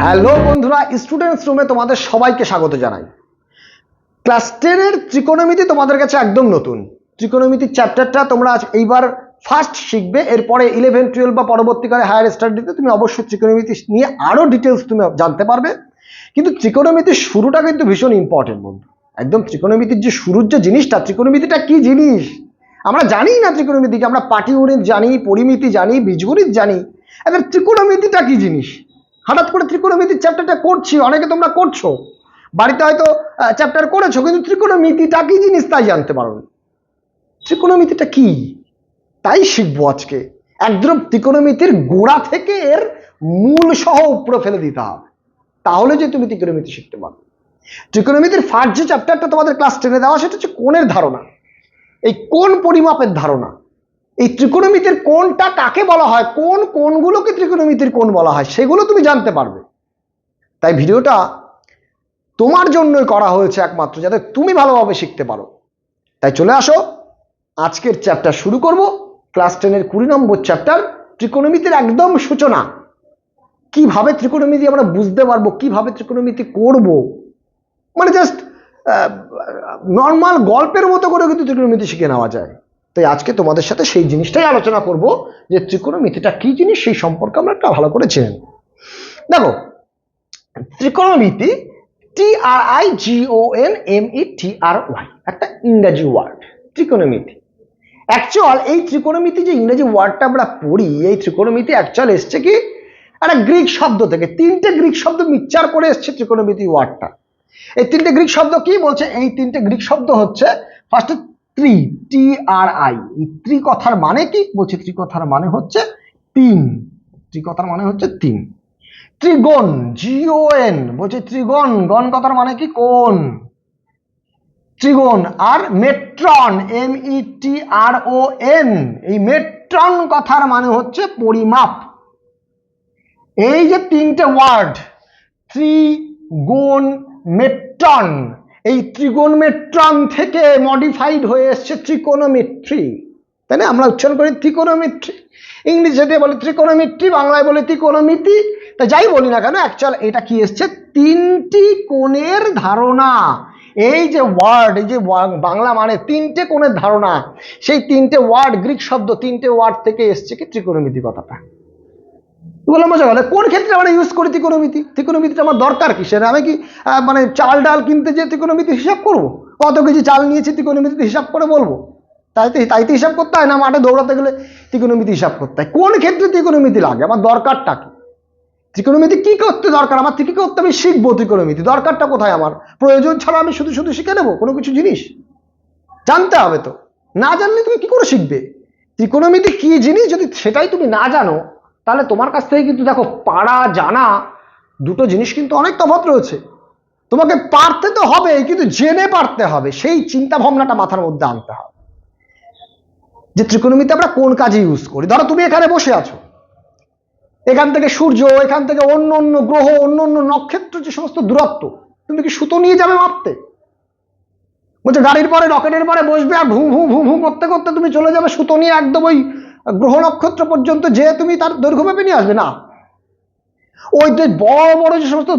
Hello বন্ধুরা, students রুমে তোমাদের সবাইকে স্বাগত জানাই। ক্লাস 10 এর ত্রিকোণমিতি তোমাদের কাছে একদম নতুন। ত্রিকোণমিতির চ্যাপ্টারটা তোমরা এইবার ফার্স্ট শিখবে, এরপরে 11, 12 বা পরবর্তীকালে হায়ার স্টাডিতে তুমি অবশ্যই ত্রিকোণমিতি নিয়ে আরো ডিটেলস তুমি জানতে পারবে। কিন্তু ত্রিকোণমিতির শুরুটা কিন্তু ভীষণ ইম্পর্টেন্ট বন্ধু। একদম ত্রিকোণমিতির যে শুরুর যে জিনিসটা, ত্রিকোণমিতিটা কি জিনিস আমরা জানি না। ত্রিকোণমিতিকে আমরা পাটিগণিত জানি, পরিমিতি জানি, বীজগণিত জানি, এবার ত্রিকোণমিতিটা কি জিনিস? হঠাৎ করে ত্রিকোণমিতির চ্যাপ্টারটা করছি, অনেকে তোমরা করছো, বাড়িতে হয়তো চ্যাপ্টার করেছো, কিন্তু ত্রিকোণমিতিটা কি জিনিস তাই জানতে পারো না। ত্রিকোণমিতিটা কি তাই শিখবো আজকে। একদম ত্রিকোণমিতির গোড়া থেকে এর মূল সহ উপরে ফেলে দিতে হবে, তাহলে যে তুমি ত্রিকোণমিতি শিখতে পারো। ত্রিকোণমিতির ফার্স্ট যে চ্যাপ্টারটা তোমাদের ক্লাস 10-এ দেওয়া, সেটা হচ্ছে কোণের ধারণা। এই কোণ পরিমাপের ধারণা, এই ত্রিকোণমিতির কোণটা কাকে বলা হয়, কোন কোণগুলোকে ত্রিকোণমিতির কোণ বলা হয়, সেগুলো তুমি জানতে পারবে। তাই ভিডিওটা তোমার জন্যই করা হয়েছে একমাত্র, যাতে তুমি ভালোভাবে শিখতে পারো। তাই চলে আসো, আজকের চ্যাপ্টার শুরু করব। ক্লাস 10-এর 20 নম্বর চ্যাপ্টার, ত্রিকোণমিতির একদম সূচনা। কিভাবে ত্রিকোণমিতি আমরা বুঝতে পারবো, কিভাবে ত্রিকোণমিতি করব, মানে জাস্ট নর্মাল গল্পের মতো করে কিন্তু ত্রিকোণমিতি শিখে নেওয়া যায়। তাই আজকে তোমাদের সাথে সেই জিনিসটাই আলোচনা করব, যে ত্রিকোণমিতিটা কি জিনিস সেই সম্পর্কে আমরা একটা ভালো করে জেনে নেব। দেখো, ত্রিকোণমিতি TRIGONMETRY একটা ইংরেজি ওয়ার্ড। ত্রিকোণমিতি অ্যাকচুয়াল, এই ত্রিকোণমিতি যে ইংরেজি ওয়ার্ডটা আমরা পড়ি, এই ত্রিকোণমিতি অ্যাকচুয়াল এসছে কি একটা গ্রিক শব্দ থেকে। তিনটে গ্রিক শব্দ মিক্সচার করে এসছে ত্রিকোণমিতি ওয়ার্ডটা। এই তিনটে গ্রিক শব্দ কি বলছে? এই তিনটে গ্রিক শব্দ হচ্ছে ফার্স্টে TRI। এই ত্রি কথার মানে কি বলছে? ত্রি কথার মানে হচ্ছে তিন। ত্রি কথার মানে হচ্ছে তিন। ত্রিগণ, GON বলছে ত্রিগণ, গণ কথার মানে কি? কোণ। ত্রিগণ। আর মেট্রন, METRON, এই মেট্রন কথার মানে হচ্ছে পরিমাপ। এই যে তিনটে ওয়ার্ড, ত্রিগণ মেট্রন, এই ত্রিগণ মেট্রন থেকে মডিফাইড হয়ে এসছে ত্রিকোণমিত্রি, তাই না? আমরা উচ্চারণ করি ত্রিকোণমিত্রি, ইংলিশে বলি ত্রিকোণমিত্রি, বাংলায় বলি ত্রিকোণমিতি। তা যাই বলি না কেন, অ্যাকচুয়াল এটা কি এসছে? তিনটি কোণের ধারণা। এই যে ওয়ার্ড, এই যে বাংলা মানে তিনটে কোণের ধারণা, সেই তিনটে ওয়ার্ড, গ্রিক শব্দ, তিনটে ওয়ার্ড থেকে এসছে কি ত্রিকোণমিতি কথাটা। বললাম মজা কথা। কোন ক্ষেত্রে আমরা ইউজ করি ত্রিকোণমিতি? ত্রিকোণমিতিটা আমার দরকার কিসের? আমি কি মানে চাল ডাল কিনতে যে ত্রিকোণমিতি হিসাব করবো? কত কেজি চাল নিয়েছি ত্রিকোণমিতি হিসাব করে বলবো? তাইতে হিসাব করতে হয় না? মাঠে দৌড়াতে গেলে ত্রিকোণমিতি হিসাব করতে হয়? কোন ক্ষেত্রে ত্রিকোণমিতি লাগে? আমার দরকারটা কি? ত্রিকোণমিতি কি করতে দরকার আমার? কি করতে আমি শিখবো ত্রিকোণমিতি? দরকারটা কোথায় আমার? প্রয়োজন ছাড়া আমি শুধু শুধু শিখে নেবো কোনো কিছু জিনিস? জানতে হবে তো। না জানলে তুমি কি করে শিখবে ত্রিকোণমিতি কি জিনিস? যদি সেটাই তুমি না জানো, তাহলে তোমার কাছ থেকে কিন্তু দেখো, পারা জানা দুটো জিনিস কিন্তু অনেক তফাৎ রয়েছে। তোমাকে পারতে তো হবে, কিন্তু জেনে পারতে হবে। সেই চিন্তা ভাবনাটা মাথার মধ্যে আনতে হবে যে ত্রিকোণমিতি আমরা কোন কাজে ইউজ করি। ধরো তুমি এখানে বসে আছো, এখান থেকে সূর্য, এখান থেকে অন্য অন্য গ্রহ, অন্য অন্য নক্ষত্র, যে সমস্ত দূরত্ব, তুমি কি সুতো নিয়ে যাবে মাপতে? বলছে গাড়ির পরে, রকেটের পরে বসবে, আর ভু ভু ভু ভু করতে করতে তুমি চলে যাবে সুতো নিয়ে একদম ওই গ্রহ নক্ষত্র পর্যন্ত, যে তুমি তার দৈর্ঘ্য মেপে নিয়ে আসবে না। ওই যে বড় বড় যে সমস্ত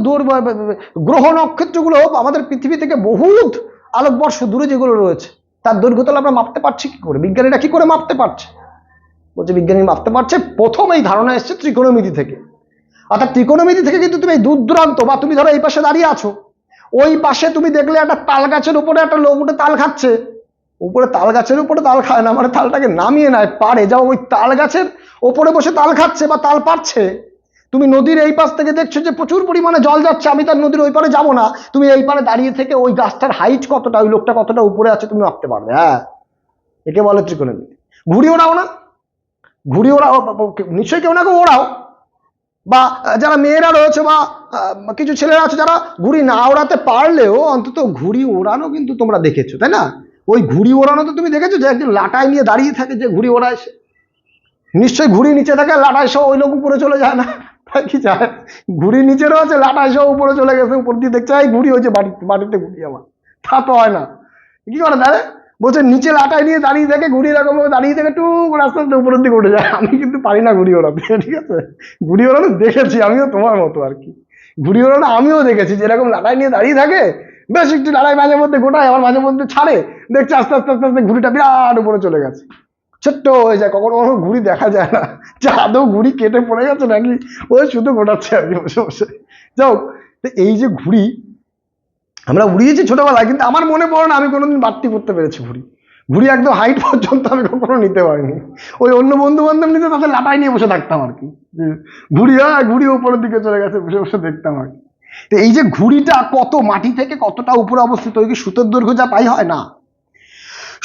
গ্রহ নক্ষত্রগুলো আমাদের পৃথিবী থেকে বহুত আলোকবর্ষ দূরে যেগুলো রয়েছে, তার দৈর্ঘ্য তাহলে আমরা মাপতে পারছি কি করে? বিজ্ঞানীরা কি করে মাপতে পারছে? বলছে বিজ্ঞানী মাপতে পারছে, প্রথম এই ধারণা এসছে ত্রিকোণমিতি থেকে। অর্থাৎ ত্রিকোণমিতি থেকে কিন্তু তুমি এই দূর দূরান্ত, বা তুমি ধরো এই পাশে দাঁড়িয়ে আছো, ওই পাশে তুমি দেখলে একটা তাল গাছের উপরে একটা লোক উঠে তাল খাচ্ছে। উপরে তাল গাছের উপরে তাল খায় না, মানে তালটাকে নামিয়ে নেয় পারে, যাও ওই তাল গাছের ওপরে বসে তাল খাচ্ছে বা তাল পারছে। তুমি নদীর এই পাশ থেকে দেখছো যে প্রচুর পরিমাণে জল যাচ্ছে, আমি তার নদীর ওই পারে যাবো না, তুমি এই পারে দাঁড়িয়ে থেকে ওই গাছটার হাইট কতটা, ওই লোকটা কতটা উপরে আছে তুমি মাপতে পারবে। হ্যাঁ, একে বলে ত্রিকোণমিতি। ঘুড়ি ওড়াও না? ঘুড়ি ওড়াও নিশ্চয়ই, কেউ না কেউ ওড়াও। বা যারা মেয়েরা রয়েছে বা কিছু ছেলেরা আছে যারা ঘুড়ি না ওড়াতে পারলেও অন্তত ঘুড়ি ওড়ানো কিন্তু তোমরা দেখেছো, তাই না? ওই ঘুড়ি ওড়ানো তো তুমি দেখেছো, যে একজন লাটায় নিয়ে দাঁড়িয়ে থাকে, যে ঘুড়ি ওড়ায় সে নিশ্চয়ই ঘুড়ি নিচে থাকে, লাটায় সহ ওই লোক উপরে চলে যায় না? কি যায়, ঘুড়ি নিচে রয়েছে, লাটায় সহ উপরে চলে গেছে, উপর দিয়ে দেখছে এই ঘুড়ি হয়েছে, বাড়িতে ঘুড়ি আমার। তা তো হয় না। কি করে দাঁড়ে? বলছে নিচে লাটাই নিয়ে দাঁড়িয়ে থাকে, ঘুড়ি এরকম দাঁড়িয়ে থেকে টুক আস্তে আস্তে উপরের দিকে উঠে যায়। আমি কিন্তু পারি না ঘুড়ি ওড়াতে, ঠিক আছে? ঘুড়ি ওড়ানো দেখেছি আমিও, তোমার মতো আর কি। ঘুড়ি ওড়ানো আমিও দেখেছি, যেরকম লাটাই নিয়ে দাঁড়িয়ে থাকে, বেশ একটু লাটাই মাঝে মধ্যে গোটায়, আবার মাঝে মধ্যে ছাড়ে, দেখছে আস্তে আস্তে আস্তে আস্তে ঘুড়িটা বিরাট উপরে চলে গেছে, ছোট্ট হয়ে যায়, কখনো কখনো ঘুড়ি দেখা যায় না, যে আদৌ ঘুড়ি কেটে পড়ে গেছে নাকি ওই শুধু গোটাচ্ছে আর কি বসে বসে। যাও, তো এই যে ঘুড়ি আমরা উড়িয়েছি ছোটবেলায়, কিন্তু আমার মনে পড়ে না আমি কোনোদিন বাড়তি করতে পেরেছি ঘুড়ি। ঘুড়ি একদম হাইট পর্যন্ত আমি কখনো নিতে পারিনি, ওই অন্য বন্ধু বান্ধব নিতে তাদের লাটাই নিয়ে বসে থাকতাম আর কি, ঘুড়ি হয় ঘুড়ি উপরের দিকে চলে গেছে, বসে বসে দেখতাম আর কি। তো এই যে ঘুড়িটা কত মাটি থেকে কতটা উপরে অবস্থিত, ওই কি সুতোর দৈর্ঘ্য যা তাই হয় না,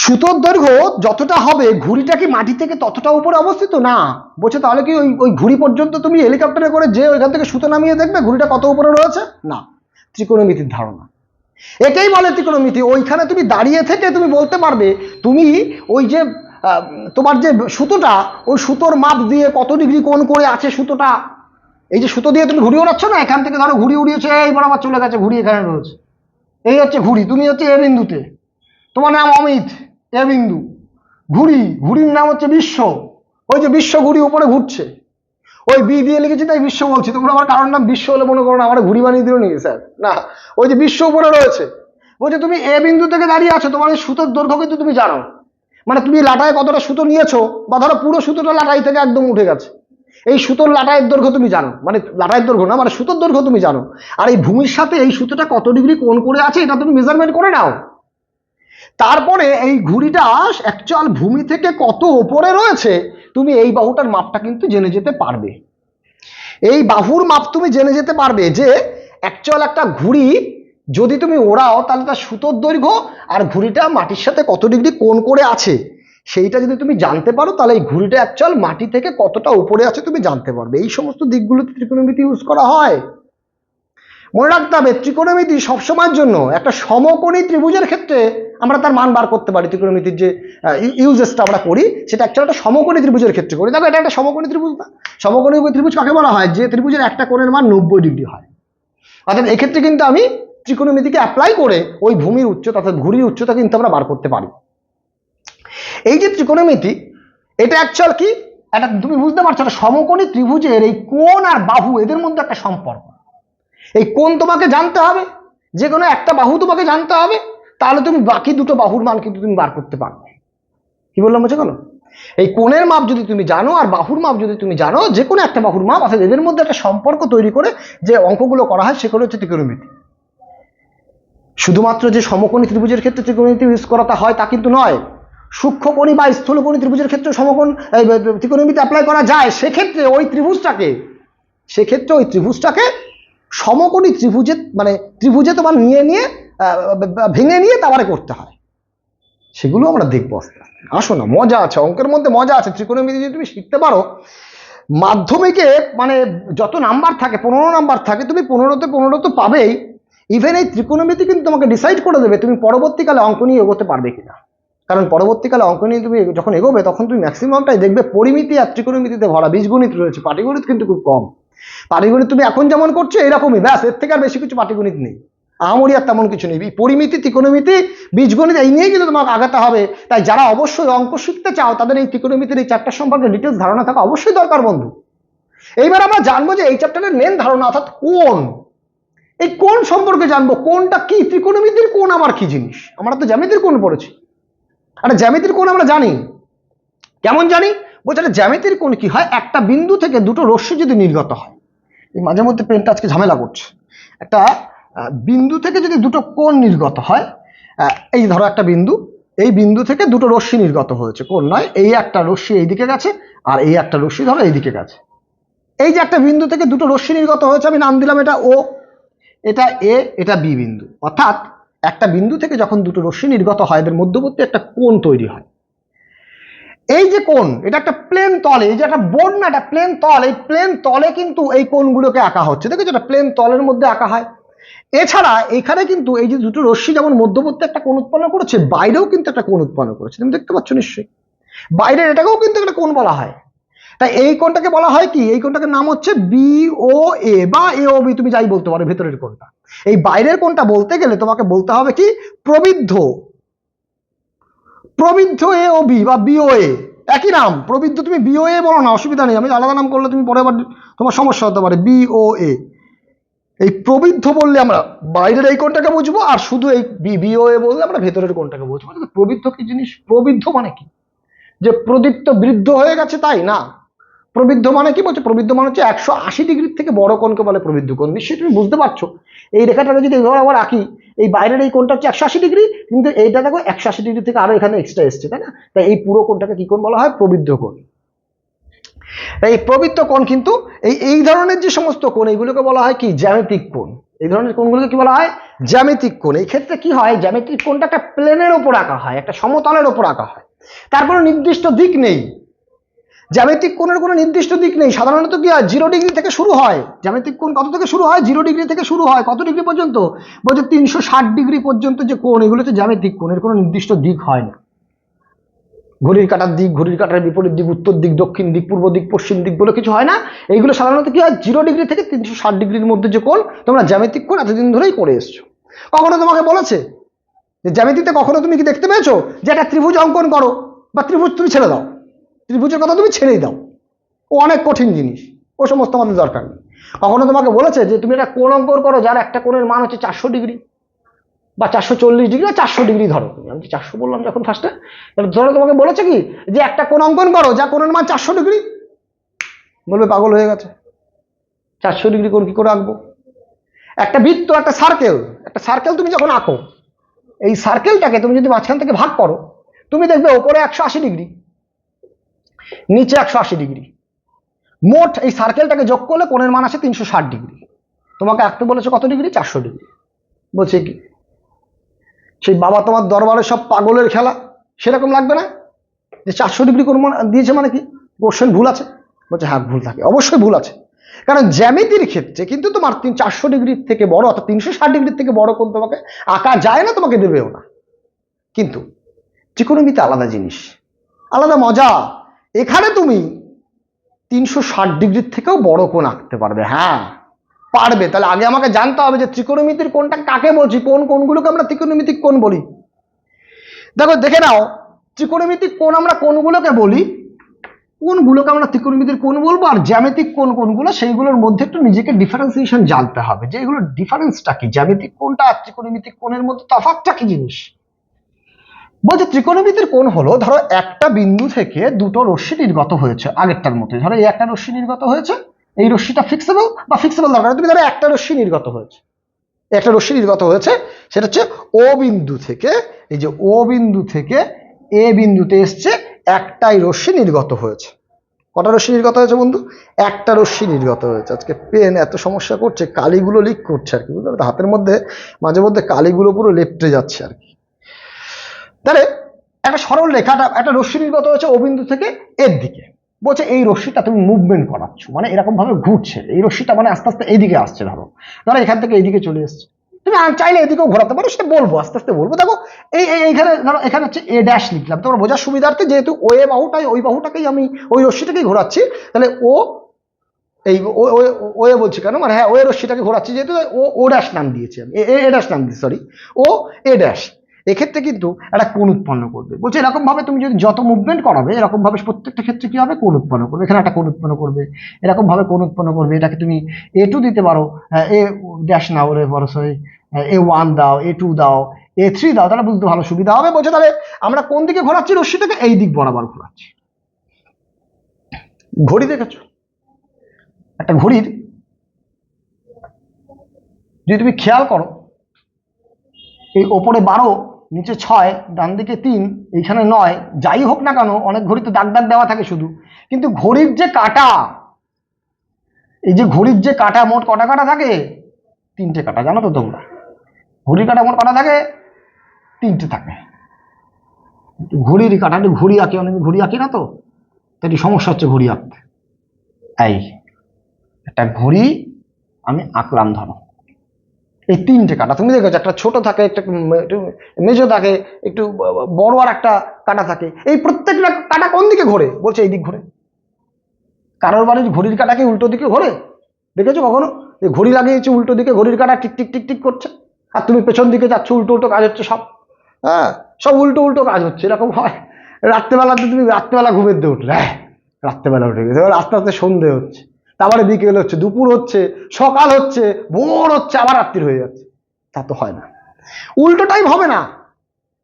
সুতোর দৈর্ঘ্য যতটা হবে ঘুড়িটা কি মাটি থেকে ততটা উপরে অবস্থিত না। বলছে তাহলে কি ওই ওই ঘুড়ি পর্যন্ত তুমি হেলিকপ্টারে করে যে ওইখান থেকে সুতো নামিয়ে দেখবে ঘুড়িটা কত উপরে রয়েছে? না, ত্রিকোণমিতির ধারণা, এটাই বলে ত্রিকোণমিতি। ওইখানে তুমি দাঁড়িয়ে থেকে তুমি বলতে পারবে, তুমি ওই যে তোমার যে সুতোটা, ওই সুতোর মাপ দিয়ে কত ডিগ্রি কোণ করে আছে সুতোটা, এই যে সুতো দিয়ে তুমি ঘুড়ি ওড়াচ্ছ না, এখান থেকে ধরো ঘুড়ি উড়িয়েছে এই বরাবর চলে গেছে, ঘুড়ি এখানে রয়েছে, এই হচ্ছে ঘুড়ি, তুমি হচ্ছে এ বিন্দুতে, তোমার নাম অমিত, এ বিন্দু, ঘুড়ি, ঘুড়ির নাম হচ্ছে বিশ্ব, ওই যে বিশ্ব ঘুড়ি উপরে ঘুরছে, ওই বি দিয়ে লিখেছি তাই বিশ্ব বলছি, তোমরা আমার কারোর নাম বিশ্ব হলে মনে করো না আমার ঘুড়ি বানিয়ে দিল নাকি স্যার, না, ওই যে বিশ্ব উপরে রয়েছে। বলছে তুমি এ বিন্দু থেকে দাঁড়িয়ে আছো, তোমার এই সুতোর দৈর্ঘ্য কিন্তু তুমি জানো, মানে তুমি লাটায় কতটা সুতো নিয়েছো, বা ধরো পুরো সুতোটা লাটাই থেকে একদম উঠে গেছে, এই সুতোর লাটাইয়ের দৈর্ঘ্য তুমি জানো, মানে লাটাইয়ের দৈর্ঘ্য না, মানে সুতোর দৈর্ঘ্য তুমি জানো, আর এই ভূমির সাথে এই সুতোটা কত ডিগ্রি কোণ করে আছে এটা তুমি মেজারমেন্ট করে নাও। তারপরে এই ঘুড়িটা অ্যাকচুয়াল ভূমি থেকে কত ওপরে রয়েছে তুমি এই বাহুটার মাপটা কিন্তু জেনে যেতে পারবে, এই বাহুর মাপ তুমি জেনে যেতে পারবে যে অ্যাকচুয়াল একটা ঘুড়ি যদি তুমি ওড়াও তাহলে তার সুতোর দৈর্ঘ্য আর ঘুড়িটা মাটির সাথে কত ডিগ্রি কোণ করে আছে সেইটা যদি তুমি জানতে পারো, তাহলে এই ঘুড়িটা অ্যাকচুয়াল মাটি থেকে কতটা উপরে আছে তুমি জানতে পারবে। এই সমস্ত দিকগুলোতে ত্রিকোণমিতি ইউজ করা হয়। মনে রাখতে হবে ত্রিকোণমিতি সবসময়ের জন্য একটা সমকোণী ত্রিভুজের ক্ষেত্রে আমরা তার মান বার করতে পারি, ত্রিকোণমিতির যে ইউজেসটা আমরা করি সেটা অ্যাকচুয়ালি একটা সমকোণী ত্রিভুজের ক্ষেত্রে করি। দেখো এটা একটা সমকোণী ত্রিভুজ না, সমকোণী ত্রিভুজ কাকে বলা হয়? যে ত্রিভুজের একটা কোণের মান 90 ডিগ্রি হয়। অর্থাৎ এক্ষেত্রে কিন্তু আমি ত্রিকোণমিতিকে অ্যাপ্লাই করে ওই ভূমির উচ্চতা অর্থাৎ ঘুড়ির উচ্চতা কিন্তু আমরা বার করতে পারি। এই যে ত্রিকোণমিতি এটা অ্যাকচুয়াল কি, একটা তুমি বুঝতে পারছো একটা সমকোণী ত্রিভুজের এই কোণ আর বাহু এদের মধ্যে একটা সম্পর্ক, এই কোণ তোমাকে জানতে হবে, যে কোনো একটা বাহু তোমাকে জানতে হবে, তাহলে তুমি বাকি দুটো বাহুর মান কিন্তু তুমি বার করতে পারবে। কি বললাম বুঝে গেল? এই কোণের মাপ যদি তুমি জানো আর বাহুর মাপ যদি তুমি জানো, যে কোনো একটা বাহুর মাপ অর্থাৎ এদের মধ্যে একটা সম্পর্ক তৈরি করে যে অঙ্কগুলো করা হয় সেগুলো হচ্ছে ত্রিকোণমিতি। শুধুমাত্র যে সমকোণী ত্রিভুজের ক্ষেত্রে ত্রিকোণমিতি ইউজ করাটা হয় তা কিন্তু নয়, সূক্ষ্মকোণী বা স্থূলকোণী ত্রিভুজের ক্ষেত্রে ত্রিকোণমিতি অ্যাপ্লাই করা যায়। সেক্ষেত্রে ওই ত্রিভুজটাকে সমকোণী ত্রিভুজে মানে ত্রিভুজে তোমার নিয়ে ভেঙে নিয়ে তারপরে করতে হয়, সেগুলো আমরা দেখবো আস্তে আস্তে। আসো না, মজা আছে, অঙ্কের মধ্যে মজা আছে। ত্রিকোণমিতি যদি তুমি শিখতে পারো, মাধ্যমিকে মানে যত নাম্বার থাকে 15 নাম্বার থাকে, তুমি 15তে 15 তো পাবেই। ইভেন এই ত্রিকোণমিতি কিন্তু তোমাকে ডিসাইড করে দেবে তুমি পরবর্তীকালে অঙ্ক নিয়ে এগোতে পারবে কিনা। কারণ পরবর্তীকালে অঙ্ক নিয়ে তুমি যখন এগোবে তখন তুমি ম্যাক্সিমামটাই দেখবে পরিমিতি আর ত্রিকোণমিতিতে ভরা, বীজগণিত রয়েছে, পাটিগণিত কিন্তু খুব কম। পাটিগণিত তুমি এখন যেমন করছো এরকমই, ব্যাস, এর থেকে আর বেশি কিছু পাটিগণিত নেই, আহামরি আর তেমন কিছু নেই। পরিমিতি, ত্রিকোণমিতি, বীজগণিত এই নিয়েই কিন্তু তোমাকে আগাতে হবে। তাই যারা অবশ্যই অঙ্ক শিখতে চাও তাদের এই ত্রিকোণমিতির এই চ্যাপ্টার সম্পর্কে ডিটেলস ধারণা থাকা অবশ্যই দরকার বন্ধু। এইবার আমরা জানবো যে এই চ্যাপ্টারের মেন ধারণা অর্থাৎ কোণ, এই কোণ সম্পর্কে জানবো। কোণটা কি? ত্রিকোণমিতির কোণ আবার কি জিনিস? আমরা তো জ্যামিতির কোণ পড়েছি, আর জ্যামিতির কোণ আমরা জানি, কেমন জানি? বলছে জ্যামিতির কোণ কি হয়, একটা বিন্দু থেকে দুটো রশ্মি যদি নির্গত হয়, এই মাঝে মধ্যে পেনটা আজকে ঝামেলা করছে, একটা বিন্দু থেকে যদি দুটো কোণ নির্গত হয়, এই ধরো একটা বিন্দু, এই বিন্দু থেকে দুটো রশ্মি নির্গত হয়েছে, কোণ নয়, এই একটা রশ্মি এইদিকে গেছে আর এই একটা রশ্মি ধরো এইদিকে গেছে। এই যে একটা বিন্দু থেকে দুটো রশ্মি নির্গত হয়েছে, আমি নাম দিলাম এটা ও, এটা এ, এটা বি বিন্দু। অর্থাৎ একটা বিন্দু থেকে যখন দুটো রশ্মি নির্গত হয় এদের মধ্যবর্তী একটা কোণ তৈরি হয়। এই যে কোণ, এটা একটা প্লেন তলে, এই যে একটা বোর্ড না, একটা প্লেন তল, এই প্লেন তলে কিন্তু এই কোণগুলোকে আঁকা হচ্ছে, দেখেছো? এটা প্লেন তলের মধ্যে আঁকা হয়। এছাড়া এখানে কিন্তু এই যে দুটো রশ্মি যেমন মধ্যবর্তী একটা কোণ উৎপন্ন করেছে, বাইরেও কিন্তু একটা কোণ উৎপন্ন করেছে, তুমি দেখতে পাচ্ছ নিশ্চয়ই, বাইরের এটাকেও কিন্তু একটা কোণ বলা হয়। তাই এই কোণটাকে বলা হয় কি, এই কোণটাকে নাম হচ্ছে BOA বা AOB, তুমি যাই বলতে পারো ভেতরের কোণটা। এই বাইরের কোণটা বলতে গেলে তোমাকে বলতে হবে কি, প্রবৃদ্ধ AOB বা BOA, একই নাম প্রবৃদ্ধ, তুমি BOA বলো না, অসুবিধা নেই, আমি আলাদা নাম করলে তুমি পরে আবার তোমার সমস্যা হতে পারে। BOA এই প্রবৃদ্ধ বললে আমরা বাইরের এই কোণটাকে বুঝবো, আর শুধু এই বিওএ বললে আমরা ভেতরের কোণটাকে বুঝবো। প্রবৃদ্ধ কি জিনিস? প্রবৃদ্ধ মানে কি? যে প্রদীপ্ত বৃদ্ধ হয়ে গেছে তাই না। প্রবৃদ্ধ মানে কি বলছে? প্রবৃদ্ধ মানে হচ্ছে 180 ডিগ্রির থেকে বড় কোণকে বলে প্রবৃদ্ধ কোণ। নিশ্চয়ই তুমি বুঝতে পারছো। এই রেখাটাকে যদি এভাবে আবার আঁকি, এই বাইরের এই কোণটা হচ্ছে 180 ডিগ্রি, কিন্তু এইটা দেখো 180 ডিগ্রি থেকে আরো এখানে এক্সট্রা এসছে, তাই না? তাই এই পুরো কোণটাকে কি কোণ বলা হয়? প্রবৃদ্ধ কোণ। এই প্রবৃদ্ধ কোণ কিন্তু এই ধরনের যে সমস্ত কোণ, এইগুলোকে বলা হয় কি? জ্যামিতিক কোণ। এই ধরনের কোণগুলোকে কি বলা হয়? জ্যামিতিক কোণ। এই ক্ষেত্রে কি হয়? জ্যামিতিক কোণটা একটা প্লেনের ওপর আঁকা হয়, একটা সমতলের ওপর আঁকা হয়, তার কোনো নির্দিষ্ট দিক নেই। জ্যামিতিক কোণের কোনো নির্দিষ্ট দিক নেই। সাধারণত কি হয়? 0 ডিগ্রি থেকে শুরু হয়। জ্যামিতিক কোণ কত থেকে শুরু হয়? 0 ডিগ্রি থেকে শুরু হয়। কত ডিগ্রি পর্যন্ত? বলছে 360 ডিগ্রি পর্যন্ত যে কোণ, এগুলো হচ্ছে জ্যামিতিক কোণ। এর কোনো নির্দিষ্ট দিক হয় না। ঘড়ির কাঁটার দিক, ঘড়ির কাঁটার বিপরীত দিক, উত্তর দিক, দক্ষিণ দিক, পূর্ব দিক, পশ্চিম দিক বলে কিছু হয় না। এইগুলো সাধারণত কি হয়? 0 ডিগ্রি থেকে 360 ডিগ্রির মধ্যে যে কোণ, তোমরা জ্যামিতিক কোণ এতদিন ধরেই করে এসছো। কখনো তোমাকে বলেছে যে জ্যামিতিতে কখনো তুমি কি দেখতে পেয়েছো যে একটা ত্রিভুজ অঙ্কন করো, বা ত্রিভুজ তুমি ছেড়ে দাও, ত্রিভুজের কথা তুমি ছেড়েই দাও, ও অনেক কঠিন জিনিস, ও সমস্ত আমাদের দরকার নেই। কখনো তোমাকে বলেছে যে তুমি একটা কোণ অঙ্কন করো যার একটা কোণের মান হচ্ছে 400 ডিগ্রি বা 440 ডিগ্রি বা 400 ডিগ্রি, ধরো তুমি, আমি 400 বললাম যখন ফার্স্টে, ধরো তোমাকে বলেছে কি যে একটা কোণ অঙ্কন করো যা কোণের মান 400 ডিগ্রি, বলবে পাগল হয়ে গেছে, 400 ডিগ্রি কোণ কি করে আঁকবো? একটা বৃত্ত, একটা সার্কেল তুমি যখন আঁকো, এই সার্কেলটাকে তুমি যদি মাঝখান থেকে ভাগ করো, তুমি দেখবে ওপরে 180 ডিগ্রি, নিচে 180 ডিগ্রি, মোট এই সার্কেলটাকে যোগ করলে কোণের মান আসে 360 ডিগ্রি। তোমাকে আঁকতে বলেছে কত ডিগ্রি? 400 ডিগ্রি। বলছে কি সেই বাবা তোমার দরবারে সব পাগলের খেলা, সেরকম লাগবে না যে 400 ডিগ্রি কোণ দিয়েছে মানে কি কোশ্চেন ভুল আছে? বলছে হ্যাঁ ভুল থাকে, অবশ্যই ভুল আছে, কারণ জ্যামিতির ক্ষেত্রে কিন্তু তোমার 400 ডিগ্রির থেকে বড় অর্থাৎ 360 ডিগ্রির থেকে বড় কোণ তোমাকে আঁকা যায় না, তোমাকে দেবেও না। কিন্তু ত্রিকোণমিতি আলাদা জিনিস, আলাদা মজা। এখানে তুমি 360 ডিগ্রির থেকেও বড় কোণ আঁকতে পারবে। হ্যাঁ পারবে। তাহলে আগে আমাকে জানতে হবে যে ত্রিকোণমিতির কোণটা কাকে বলছি, কোন কোণগুলোকে আমরা ত্রিকোণমিতিক কোণ বলি। দেখো দেখে নাও, ত্রিকোণমিতিক কোণ আমরা কোনগুলোকে বলি, কোনগুলোকে আমরা ত্রিকোণমিতির কোণ বলবো, আর জ্যামিতিক কোণ কোনগুলো, সেইগুলোর মধ্যে একটু নিজেকে ডিফারেন্সিয়েশন জানতে হবে যে এগুলোর ডিফারেন্সটা কি, জ্যামিতিক কোণটা আর ত্রিকোণমিতিক কোণের মধ্যে তফাৎটা কি জিনিস। বলছে ত্রিকোণমিতির কোণ হলো, ধরো একটা বিন্দু থেকে দুটো রশ্মি নির্গত হয়েছে, আগেরটার মতো, ধরো এই একটা রশ্মি নির্গত হয়েছে, এই রশ্মিটা ফিক্সেবল বা ফিক্সেবল দরকার, তুমি ধরো একটা রশ্মি নির্গত হয়েছে, একটা রশ্মি নির্গত হয়েছে, সেটা হচ্ছে ও বিন্দু থেকে, এই যে ও বিন্দু থেকে এ বিন্দুতে এসছে, একটাই রশ্মি নির্গত হয়েছে। কটা রশ্মি নির্গত হয়েছে বন্ধু? একটা রশ্মি নির্গত হয়েছে। আজকে পেন এত সমস্যা করছে, কালিগুলো লিক করছে আর কি, বুঝতে পারছো? হাতের মধ্যে মাঝে মধ্যে কালিগুলো পুরো লেপটে যাচ্ছে আর কি। তাহলে একটা সরল রেখাটা, একটা রশ্মি নির্গত হয়েছে ও বিন্দু থেকে এর দিকে, বলছে এই রশ্মিটা তুমি মুভমেন্ট করাচ্ছ, মানে এরকম ভাবে ঘুরছে, এই রশ্মিটা মানে আস্তে আস্তে এইদিকে আসছে, ধরো ধরো এখান থেকে এইদিকে চলে এসছে, তুমি চাইলে এদিকেও ঘোরাতে পারো, সেটা বলবো আস্তে আস্তে বলবো। দেখো এইখানে ধরো এখানে হচ্ছে এ ড্যাশ লিখলাম, তোমার বোঝার সুবিধার্থে, যেহেতু ও এ বাহুটাই, ওই বাহুটাকেই আমি ওই রশ্মিটাকেই ঘোরাচ্ছি, তাহলে ও এই ও এ বলছি কেন, মানে হ্যাঁ ও এ রশ্মিটাকে ঘোরাচ্ছি যেহেতু, ও ড্যাশ নাম দিয়েছি আমি, এ ড্যাশ নাম দিয়েছি, সরি, ও এ ড্যাশ। এক্ষেত্রে কিন্তু একটা কোণ উৎপন্ন করবে। বলছে এরকম ভাবে তুমি যদি যত মুভমেন্ট করাবে, এরকম ভাবে প্রত্যেকটা ক্ষেত্রে কি হবে? কোণ উৎপন্ন করবে। এখানে একটা কোণ উৎপন্ন করবে, এরকম ভাবে কোণ উৎপন্ন করবে। এটাকে তুমি A2 দিতে পারো, এ ড্যাশ নাও রে বড়, সরি A1 দাও, A2 দাও, A3 দাও, তাহলে বুঝতে ভালো সুবিধা হবে। বলছে তাহলে আমরা কোন দিকে ঘোরাচ্ছি রশ্মিটাকে? এই দিক বরাবর ঘোরাচ্ছি। ঘড়ি দেখেছো? একটা ঘড়ির যদি তুমি খেয়াল করো, এই ওপরে 12, নিচে 6, ডান দিকে 3, এইখানে 9, যাই হোক না কেন, অনেক ঘড়িতে দাগ দাগ দেওয়া থাকে শুধু, কিন্তু ঘড়ির যে কাঁটা, এই যে ঘড়ির যে কাঁটা, মোট কটা কাঁটা থাকে? 3টে কাঁটা, জানো তো তোমরা? ঘড়ির কাঁটা মোট কটা থাকে? 3টে থাকে। ঘড়ির কাঁটা, ঘড়ি আঁকি, অনেক ঘড়ি আঁকি না তো, তাই সমস্যা হচ্ছে ঘড়ি আঁকতে। এই একটা ঘড়ি আমি আঁকলাম, ধরো এই 3টে কাঁটা, তুমি দেখেছো একটা ছোট থাকে, একটা মেজো থাকে, একটু বড় আর একটা কাঁটা থাকে। এই প্রত্যেকটা কাঁটা কোন দিকে ঘোরে? বলছে এই দিক ঘোরে। কারোর বাড়ির ঘড়ির কাঁটা কি উল্টো দিকে ঘোরে? দেখেছো কখনো? এই ঘড়ি লাগিয়েছে উল্টো দিকে, ঘড়ির কাঁটা টিক টিক টিক টিক করছে, আর তুমি পেছন দিকে যাচ্ছ, উল্টো উল্টো কাজ হচ্ছে সব। হ্যাঁ, সব উল্টো উল্টো কাজ হচ্ছে, এরকম হয়। রাত্রেবেলাতে তুমি রাত্রেবেলা ঘুমের দিয়ে উঠলে, রাত্রেবেলা উঠে গেছে, এবার আস্তে আস্তে সন্ধে হচ্ছে, তারপরে বিকেল হচ্ছে, দুপুর হচ্ছে, সকাল হচ্ছে, ভোর হচ্ছে, আবার রাত্রি হয়ে যাচ্ছে। তা তো হয় না, উল্টো টাইম হবে না,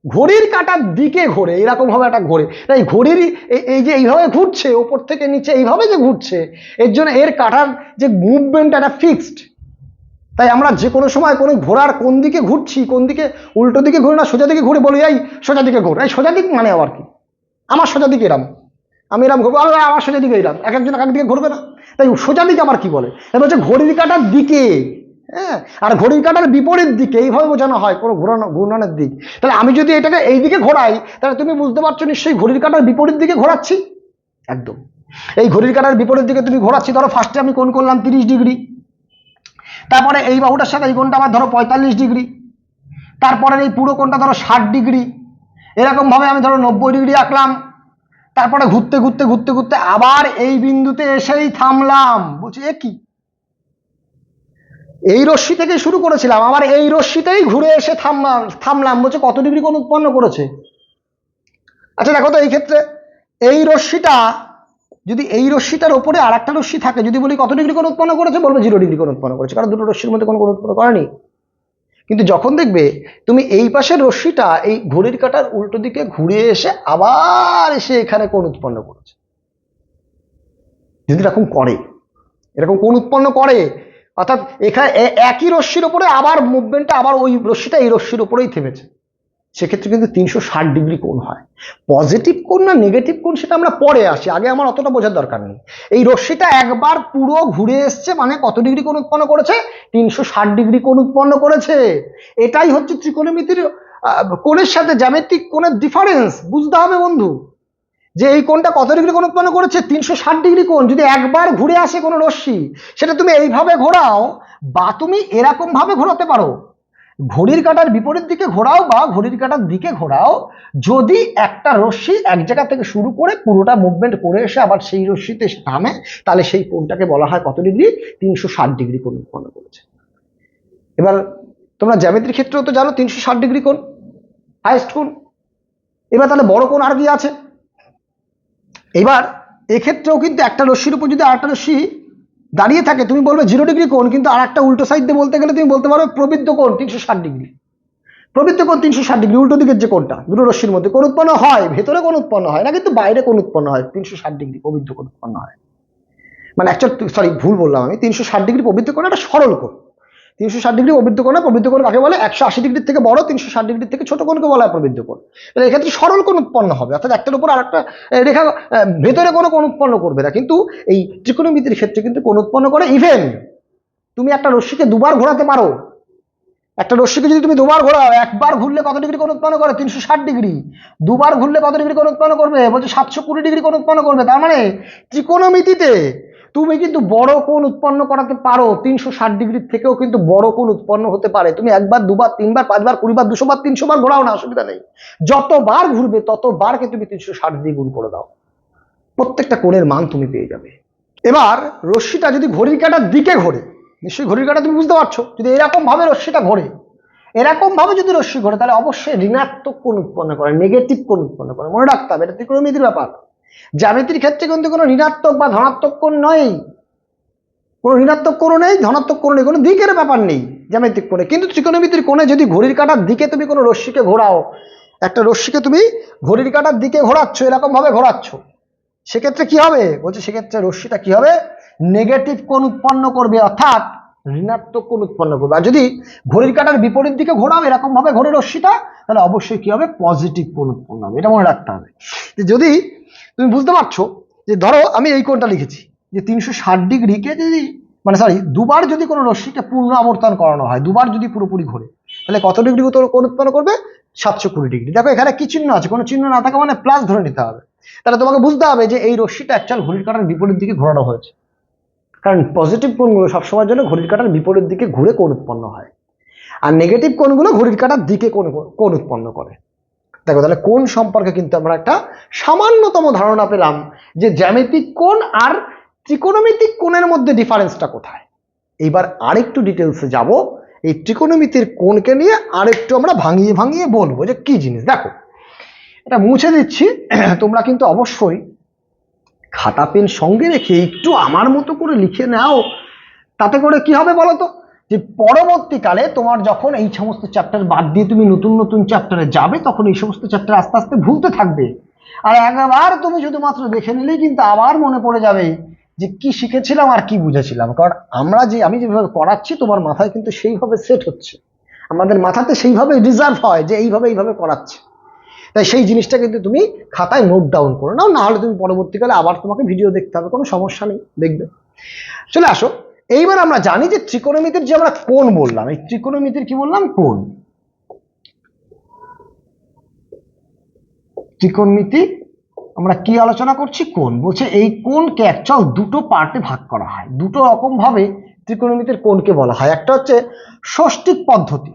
ঘড়ির কাঁটার দিকে ঘোরে, এরকম ভাবে একটা ঘোরে। তাই ঘড়ির এই যে এইভাবে ঘুরছে ওপর থেকে নিচে এইভাবে যে ঘুরছে, এর জন্য এর কাঁটার যে মুভমেন্ট একটা ফিক্সড। তাই আমরা যে কোনো সময় কোনো ঘোড়ার কোন দিকে ঘুরছি, কোন দিকে, উল্টো দিকে ঘুরে না সোজা দিকে ঘুরে, বলি এই সোজা দিকে ঘোর, এই সোজা দিক মানে আবার কি, আমার সোজা দিকে এরাম, আমি এরাম ঘুরবো, আমার সোজা দিকে এরাম, এক একজন এক এক দিকে ঘুরবে না। তাই সোজা দিকে আবার কি বলে, এটা হচ্ছে ঘড়ির কাঁটার দিকে। হ্যাঁ, আর ঘড়ির কাঁটার বিপরীত দিকে এইভাবে বোঝানো হয় কোনো ঘূর্ণনের দিক। তাহলে আমি যদি এটাকে এই দিকে ঘোরাই, তাহলে তুমি বুঝতে পারছো নিশ্চয়ই ঘড়ির কাঁটার বিপরীত দিকে ঘোরাচ্ছি। একদম, এই ঘড়ির কাঁটার বিপরীত দিকে তুমি ঘোরাচ্ছি। ধরো ফার্স্টে আমি কোণ করলাম 30°, তারপরে এই বাহুটার সাথে এই কোণটা আবার ধরো 45°, তারপরে এই পুরো কোণটা ধরো 60°, এরকম ভাবে আমি ধরো 90° আঁকলাম। তারপরে ঘুরতে ঘুরতে ঘুরতে ঘুরতে আবার এই বিন্দুতে এসেই থামলাম। বলছি এ কি, এই রশ্মি থেকে শুরু করেছিলাম, আবার এই রশ্মিতেই ঘুরে এসে থামলাম। বলছে কত ডিগ্রি কোণ উৎপন্ন করেছে। আচ্ছা দেখো তো, এই ক্ষেত্রে এই রশ্মিটা যদি এই রশ্মিটার উপরে আর একটা রশ্মি থাকে, যদি বলি কত ডিগ্রি কোণ উৎপন্ন করেছে, বলবে 0° কোণ উৎপন্ন করেছে, কারণ দুটো রশ্মির মধ্যে কোনো কোণ উৎপন্ন করেনি। কিন্তু যখন দেখবে তুমি এই পাশের রশ্মিটা এই ঘড়ির কাঁটার উল্টো দিকে ঘুরে এসে আবার এসে এখানে কোণ উৎপন্ন করেছে, যদি এরকম করে, এরকম কোণ উৎপন্ন করে, অর্থাৎ এখানে একই রশ্মির উপরে আবার মুভমেন্টটা আবার ওই রশ্মিটা এই রশ্মির উপরেই থেমেছে, সেক্ষেত্রে কিন্তু 360° কোণ হয়। পজিটিভ কোণ না নেগেটিভ কোণ সেটা আমরা পরে আসি, আগে আমার অতটা বোঝার দরকার নেই। এই রশ্মিটা একবার পুরো ঘুরে এসছে মানে কত ডিগ্রি কোণ উৎপন্ন করেছে, 360° কোণ উৎপন্ন করেছে। এটাই হচ্ছে ত্রিকোণমিতির কোণের সাথে জ্যামিতিক কোণের ডিফারেন্স। বুঝতে হবে বন্ধু, যে এই কোণটা কত ডিগ্রি কোণ উৎপন্ন করেছে, 360° কোণ। যদি একবার ঘুরে আসে কোনো রশ্মি, সেটা তুমি এইভাবে ঘোরাও বা তুমি এরকম ভাবে ঘোরাতে পারো, ঘড়ির কাঁটার বিপরীত দিকে ঘোরাও বা ঘড়ির কাঁটার দিকে ঘোরাও। যদি একটা রশ্মি এক জায়গা থেকে শুরু করে পুরোটা মুভমেন্ট করে এসে আবার সেই রশ্মিতে এসে থামে, তাহলে সেই কোণটাকে বলা হয় কত ডিগ্রি, 360° কোণ উৎপন্ন করেছে। এবার তোমরা জ্যামিতির ক্ষেত্রেও তো জানো 360° কোণ হাইয়েস্ট কোণ। এবার তাহলে বড় কোণ আর কি আছে। এবার এক্ষেত্রেও কিন্তু একটা রশ্মির উপর যদি আরেকটা রশ্মি দাঁড়িয়ে থাকে, তুমি বলবে 0° কোণ, কিন্তু আর একটা উল্টো সাইড দিয়ে বলতে গেলে তুমি বলতে পারো প্রবৃদ্ধ কোণ 360°। প্রবৃদ্ধ কোণ 360°, উল্টো দিকের যে কোণটা, দুটো রশ্মির মধ্যে কোণ উৎপন্ন হয়, ভেতরে কোণ উৎপন্ন হয় না, কিন্তু বাইরে কোণ উৎপন্ন হয়, 360° প্রবৃদ্ধ কোণ উৎপন্ন হয়। মানে সরি ভুল বললাম আমি, 360° প্রবৃদ্ধ কোণ একটা সরল কোণ। 360° প্রবৃদ্ধ কোণ, প্রবৃদ্ধ কোণ কাকে বলে, 180° থেকে বড়, 360° থেকে ছোট কোণকে বলা হয় প্রবৃদ্ধ কোণ। তাহলে এক্ষেত্রে সরল কোণ উৎপন্ন হবে, অর্থাৎ একটার উপর আর একটা রেখা ভেতরে কোনো কোণ উৎপন্ন করবে না। কিন্তু এই ত্রিকোণমিতির ক্ষেত্রে কিন্তু কোণ উৎপন্ন করে। ইভেন তুমি একটা রশ্মিকে দুবার ঘোরাতে পারো, একটা রশ্মিকে যদি তুমি দুবার ঘোরাও, একবার ঘুরলে কত ডিগ্রি কোণ উৎপন্ন করে, 360°। দুবার ঘুরলে কত ডিগ্রি কোণ উৎপন্ন করবে, বলছে 720° কোণ উৎপন্ন করবে। তার মানে ত্রিকোণমিতিতে তুমি কিন্তু বড় কোণ উৎপন্ন করাতে পারো, 360° থেকেও কিন্তু বড় কোণ উৎপন্ন হতে পারে। তুমি একবার, দুবার, তিনবার, পাঁচবার, 20 বার, 200 বার, 300 বার ঘোরাও না, অসুবিধা নেই। যতবার ঘুরবে ততবারকে তুমি 360° গুণ করে দাও, প্রত্যেকটা কোণের মান তুমি পেয়ে যাবে। এবার রশ্মিটা যদি ঘড়ির কাঁটার দিকে ঘোরে, নিশ্চয়ই ঘড়ির কাঁটা তুমি বুঝতে পারছো, যদি এরকম ভাবে রশ্মিটা ঘোরে, এরকম ভাবে যদি রশ্মি ঘোরে, তাহলে অবশ্যই ঋণাত্মক কোণ উৎপন্ন করে, নেগেটিভ কোণ উৎপন্ন করে। মনে রাখতে হবে, এটা ত্রিকোণমিতির ব্যাপার। জ্যামিতির ক্ষেত্রে কিন্তু কোনো ঋণাত্মক বা ধনাত্মক কোণ নয়, কোনো ঋণাত্মক কোণ নেই, ধনাত্মক কোণ নেই, কোনো দিকের ব্যাপার নেই জ্যামিতিক কোণে। কিন্তু ত্রিকোণমিতির কোণে যদি ঘড়ির কাঁটার দিকে তুমি কোনো রশ্মিকে ঘোরাও, একটা রশ্মিকে তুমি ঘড়ির কাঁটার দিকে ঘোরাচ্ছ, এরকম ভাবে ঘোরাচ্ছ, সেক্ষেত্রে কি হবে, বলছে সেক্ষেত্রে রশ্মিটা কি হবে, নেগেটিভ কোণ উৎপন্ন করবে, অর্থাৎ ঋণাত্মক কোণ উৎপন্ন করবে। আর যদি ঘড়ির কাঁটার বিপরীত দিকে ঘোরাও, এরকম ভাবে ঘোরে রশ্মিটা, তাহলে অবশ্যই কি হবে, পজিটিভ কোণ উৎপন্ন হবে। এটা মনে রাখতে হবে। যদি তুমি বুঝতে পারছো, যে ধরো আমি এই কোণটা লিখেছি যে 360° কে যদি, মানে সরি, দুবার যদি কোনো রশ্মিকে পূর্ণ আবর্তন করানো হয়, দুবার যদি পুরোপুরি ঘোরে, তাহলে কত ডিগ্রি কোণ উৎপন্ন করবে, 720°। দেখো এখানে কি চিহ্ন আছে, কোনো চিহ্ন না থাকা মানে প্লাস ধরে নিতে হবে। তাহলে তোমাকে বুঝতে হবে যে এই রশ্মিটা অ্যাকচুয়াল ঘড়ির কাঁটার বিপরীত দিকে ঘোরানো হয়েছে, কারণ পজিটিভ কোণগুলো সবসময়ের জন্য ঘড়ির কাঁটার বিপরীত দিকে ঘুরে কোণ উৎপন্ন হয়, আর নেগেটিভ কোণগুলো ঘড়ির কাঁটার দিকে কোণ উৎপন্ন করে। দেখো তাহলে কোণ সম্পর্কে কিন্তু আমরা একটা সামান্যতম ধারণা পেলাম, যে জ্যামিতিক কোণ আর ত্রিকোণমিতিক কোণের মধ্যে ডিফারেন্সটা কোথায়। এইবার আরেকটু ডিটেলসে যাব, এই ত্রিকোণমিতির কোণকে নিয়ে আরেকটু আমরা ভাঙিয়ে ভাঙিয়ে বলবো যে কি জিনিস। দেখো এটা মুছে দিচ্ছি, তোমরা কিন্তু অবশ্যই খাতা পেন সঙ্গে রেখে একটু আমার মতো করে লিখে নাও, তাতে করে কি হবে বলো তো, যে পরবর্তীকালে তোমার যখন এই সমস্ত চ্যাপ্টার বাদ দিয়ে তুমি নতুন নতুন চ্যাপ্টারে যাবে, তখন এই সমস্ত চ্যাপ্টার আস্তে আস্তে ভুলতে থাকবে। আর একবার তুমি শুধুমাত্র দেখে নিলেই কিন্তু আবার মনে পড়ে যাবে যে কি শিখেছিলাম আর কি বুঝেছিলাম। কারণ আমি যেভাবে করাচ্ছি তোমার মাথায় কিন্তু সেইভাবে সেট হচ্ছে, আমাদের মাথাতে সেইভাবে রিজার্ভ হয় যে এইভাবে করাচ্ছে। তাই সেই জিনিসটা কিন্তু তুমি খাতায় নোট ডাউন করে নাও, না হলে তুমি পরবর্তীকালে আবার তোমাকে ভিডিও দেখতে হবে, কোনো সমস্যা নেই, দেখবে। চলে আসো, এইবার আমরা জানি যে ত্রিকোণমিতির যে আমরা কোণ বললাম, এই ত্রিকোণমিতির কি বললাম, কোণ। ত্রিকোণমিতি আমরা কি আলোচনা করছি, কোণ। বলছে এই কোণকে অ্যাকচুয়াল দুটো পার্টে ভাগ করা হয়, দুটো রকম ভাবে ত্রিকোণমিতির কোণকে বলা হয়। একটা হচ্ছে ষষ্ঠিক পদ্ধতি,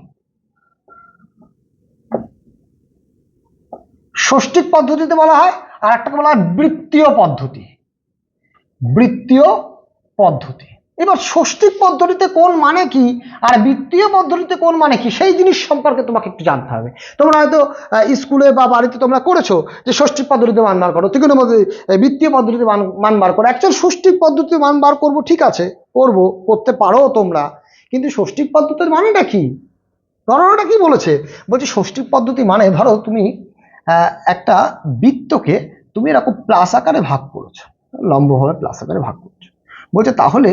ষষ্ঠিক পদ্ধতিতে বলা হয়, আর একটাকে বলা হয় বৃত্তীয় পদ্ধতি, বৃত্তীয় পদ্ধতি। এবার ষষ্ঠিক পদ্ধতিতে কোণ মানে কি আর বৃত্তীয় পদ্ধতিতে কোণ মানে কি, সেই জিনিস সম্পর্কে তোমাকে একটু জানতে হবে। তোমরা হয়তো স্কুলে বা বাড়িতে তোমরা করেছো যে ষষ্ঠিক পদ্ধতিতে মান বার করো, বৃত্তীয় পদ্ধতিতে মান বার করো। অ্যাকচুয়াল ষষ্ঠিক পদ্ধতিতে মান বার করবো, ঠিক আছে, করতে পারো তোমরা, কিন্তু ষষ্ঠিক পদ্ধতির মানেটা কি, ধরোটা কি বলেছে, বলছে ষষ্ঠিক পদ্ধতি মানে ধরো তুমি একটা বৃত্তকে তুমি এরকম প্লাস আকারে ভাগ করেছো, লম্বভাবে প্লাস আকারে ভাগ করছো। বলছে তাহলে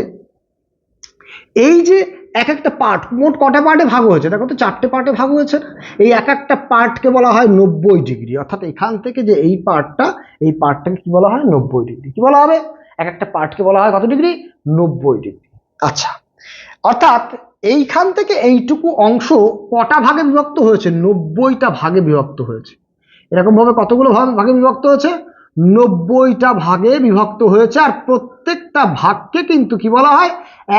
এই যে এক একটা পার্ট, মোট কটা পার্টে ভাগ হয়েছে, দেখো তো 4টে পার্টে ভাগ হয়েছে। এই এক একটা পার্টকে বলা হয় 90 ডিগ্রি, অর্থাৎ এখান থেকে যে এই পার্টটাকে কি বলা হয়, 90 ডিগ্রি। কি বলা হবে, এক একটা পার্টকে বলা হয় কত ডিগ্রি, 90 ডিগ্রি। আচ্ছা, অর্থাৎ এইখান থেকে এইটুকু অংশ কটা ভাগে বিভক্ত হয়েছে, 90টা ভাগে বিভক্ত হয়েছে। এরকম ভাবে কতগুলো ভাগে বিভক্ত হয়েছে, 90টা ভাগে বিভক্ত হয়েছে। আর প্রত্যেকটা ভাগকে কিন্তু কি বলা হয়,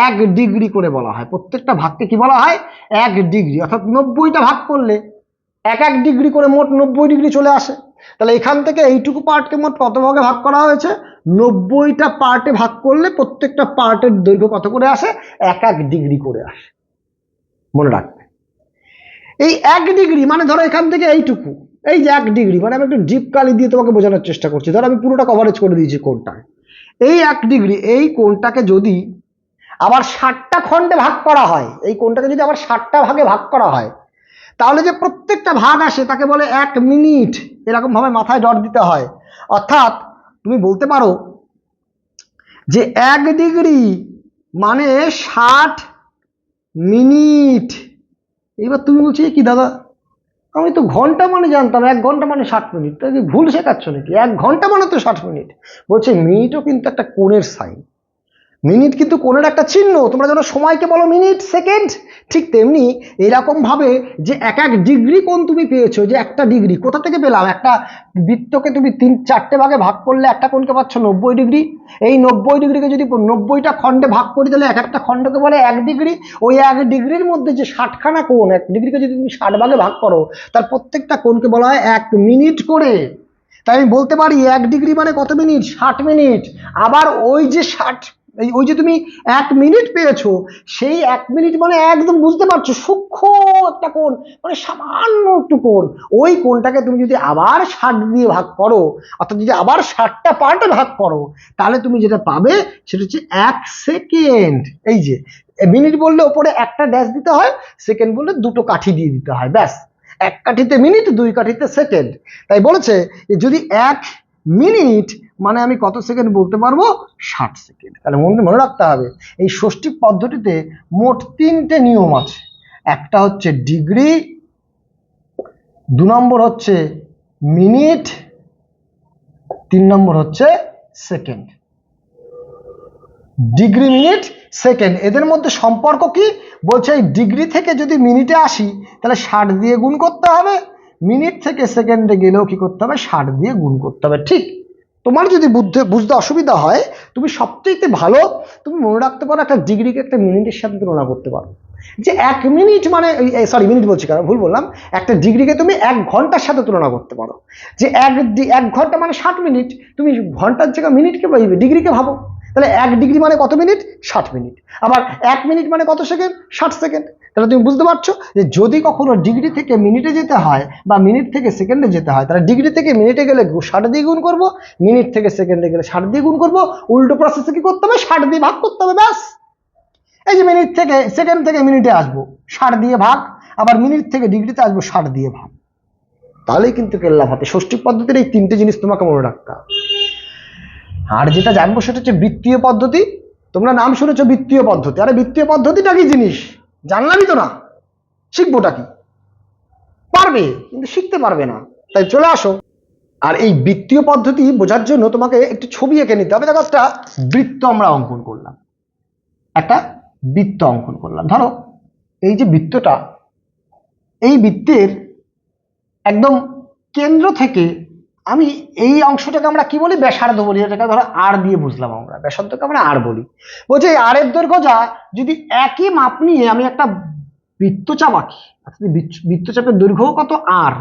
1 ডিগ্রি করে বলা হয়। প্রত্যেকটা ভাগকে কি বলা হয়, 1 ডিগ্রি। অর্থাৎ 90টা ভাগ করলে 1 ডিগ্রি করে মোট 90 ডিগ্রি চলে আসে। তাহলে এখান থেকে এইটুকু পার্টকে মোট কত ভাগে ভাগ করা হয়েছে, 90টা পার্টে ভাগ করলে প্রত্যেকটা পার্টের দৈর্ঘ্য কত করে আসে, 1 ডিগ্রি করে আসে। মনে রাখবে, এই 1 ডিগ্রি মানে ধরো এখান থেকে এইটুকু, এই যে 1 ডিগ্রি মানে আমি একটু ডিপ কালি দিয়ে তোমাকে বোঝানোর চেষ্টা করছি। ধরো আমি পুরোটা কভারেজ করে দিয়েছি কোণটা, এই 1 ডিগ্রি, এই কোণটাকে যদি আবার 60টা খণ্ডে ভাগ করা হয়, এই কোণটাকে যদি আবার 60টা ভাগে ভাগ করা হয়, তাহলে যে প্রত্যেকটা ভাগ আসে তাকে বলে 1 মিনিট। এরকম ভাবে মাথায় ডট দিতে হয়। অর্থাৎ তুমি বলতে পারো যে 1 ডিগ্রি মানে 60 মিনিট। এবার তুমি বলছি কি দাদা, আমি তো ঘন্টা মানে জানতাম, 1 ঘন্টা মানে 60 মিনিট, তাই ভুল শেখাচ্ছ নাকি, 1 ঘন্টা মানে তো 60 মিনিট। বলছে মিনিটও কিন্তু একটা কোণের সাইন, মিনিট কিন্তু কোণের একটা চিহ্ন। তোমরা যেন সময়কে বলো মিনিট, সেকেন্ড, ঠিক তেমনি এরকম ভাবে যে 1 ডিগ্রি কোণ তুমি পেয়েছো, যে একটা ডিগ্রি কোথা থেকে পেলাম, একটা বৃত্তকে তুমি 4টে ভাগে ভাগ করলে একটা কোণকে পাচ্ছ 90 ডিগ্রি। এই 90 ডিগ্রিকে যদি 90টা খণ্ডে ভাগ করি, তাহলে এক একটা খণ্ডকে বলে 1 ডিগ্রি। ওই 1 ডিগ্রির মধ্যে যে 60খানা কোণ, 1 ডিগ্রিকে যদি তুমি 60 ভাগে ভাগ করো, তার প্রত্যেকটা কোণকে বলা হয় 1 মিনিট করে। তাই আমি বলতে পারি 1 ডিগ্রি মানে কত মিনিট, 60 মিনিট। আবার ওই যে ওই যে তুমি 1 মিনিট পেয়েছো, সেই 1 মিনিট মানে একদম বুঝতে পারছো সূক্ষ্ম একটা কোণ, মানে সামান্য একটু কোণ। ওই কোণটাকে তুমি যদি আবার 60 দিয়ে ভাগ করো, অর্থাৎ যদি আবার 60টা পার্টে ভাগ করো, তাহলে তুমি যেটা পাবে সেটা হচ্ছে 1 সেকেন্ড। এই যে মিনিট বললে ওপরে একটা ড্যাশ দিতে হয়, সেকেন্ড বললে দুটো কাঠি দিয়ে দিতে হয়, ব্যাস। 1 কাঠিতে মিনিট, 2 কাঠিতে সেকেন্ড। তাই বলেছে যদি 1 মিনিট মানে আমি কত সেকেন্ড বলতে পারবো, 60 সেকেন্ড। তাহলে মনে রাখতে হবে এই ষষ্ঠিক পদ্ধতিতে মোট 3টে নিয়ম আছে। একটা হচ্ছে ডিগ্রি, 2 নম্বর হচ্ছে মিনিট, 3 নম্বর হচ্ছে সেকেন্ড। ডিগ্রি, মিনিট, সেকেন্ড, এদের মধ্যে সম্পর্ক কি বলছে, এই ডিগ্রি থেকে যদি মিনিটে আসি তাহলে 60 দিয়ে গুণ করতে হবে, মিনিট থেকে সেকেন্ডে গেলেও কি করতে হবে, 60 দিয়ে গুণ করতে হবে। ঠিক, তোমার যদি বুঝতে অসুবিধা হয়, তুমি সবচেয়ে ভালো তুমি মনে রাখতে পারো একটা ডিগ্রিকে একটা মিনিটের সাথে তুলনা করতে পারো। যে 1 মিনিট মানে মিনিট বলছি কারণ ভুল বললাম, একটা ডিগ্রিকে তুমি 1 ঘন্টার সাথে তুলনা করতে পারো। যে 1 ঘন্টা মানে 60 মিনিট, তুমি ঘন্টার জায়গায় মিনিটকে ডিগ্রিকে ভাবো। তাহলে 1 ডিগ্রি মানে কত মিনিট? 60 মিনিট। আবার 1 মিনিট মানে কত সেকেন্ড? 60 সেকেন্ড। তাহলে তুমি বুঝতে পারছো যে যদি কখনো ডিগ্রি থেকে মিনিটে যেতে হয় বা মিনিট থেকে সেকেন্ডে যেতে হয়, তাহলে ডিগ্রি থেকে মিনিটে গেলে 60 দিয়ে গুণ করবো, মিনিট থেকে সেকেন্ডে গেলে 60 দিয়ে গুণ করবো, উল্টো প্রসেসে কি করতে হবে? 60 দিয়ে ভাগ করতে হবে, ব্যাস। এই যে মিনিট থেকে সেকেন্ড থেকে মিনিটে আসবো 60 দিয়ে ভাগ, আবার মিনিট থেকে ডিগ্রিতে আসবো 60 দিয়ে ভাগ, তাহলেই কিন্তু কেল্লা ফাতে। ষষ্ঠিক পদ্ধতির এই 3টে জিনিস তোমাকে মনে রাখতে হবে। আর যেটা জানবো সেটা হচ্ছে বৃত্তীয় পদ্ধতি। তোমরা নাম শুনেছো বৃত্তীয় পদ্ধতি, আরে বৃত্তীয় পদ্ধতিটা কি জিনিস জানলামই তো না, শিখবোটা কি? পারবে কিন্তু শিখতে পারবে না, তাই চলে আসো। আর এই বৃত্তীয় পদ্ধতি বোঝার জন্য তোমাকে একটু ছবি এঁকে নিতে হবে। দেখো একটা বৃত্ত আমরা অঙ্কন করলাম, একটা বৃত্ত অঙ্কন করলাম। ধরো এই যে বৃত্তটা, এই বৃত্তের একদম কেন্দ্র থেকে আমি এই অংশটাকে আমরা কি বলি? ব্যাসার্ধ বলি। এটাকে ধরো আর দিয়ে বুঝলাম আমরা, ব্যাসার্ধকে আমরা আর বলি। বলছে এই আর এর দৈর্ঘ্য যা, যদি একই মাপ নিয়ে আমি একটা বৃত্তচাপ আঁকি, বৃত্তচাপের দৈর্ঘ্য কত? আর।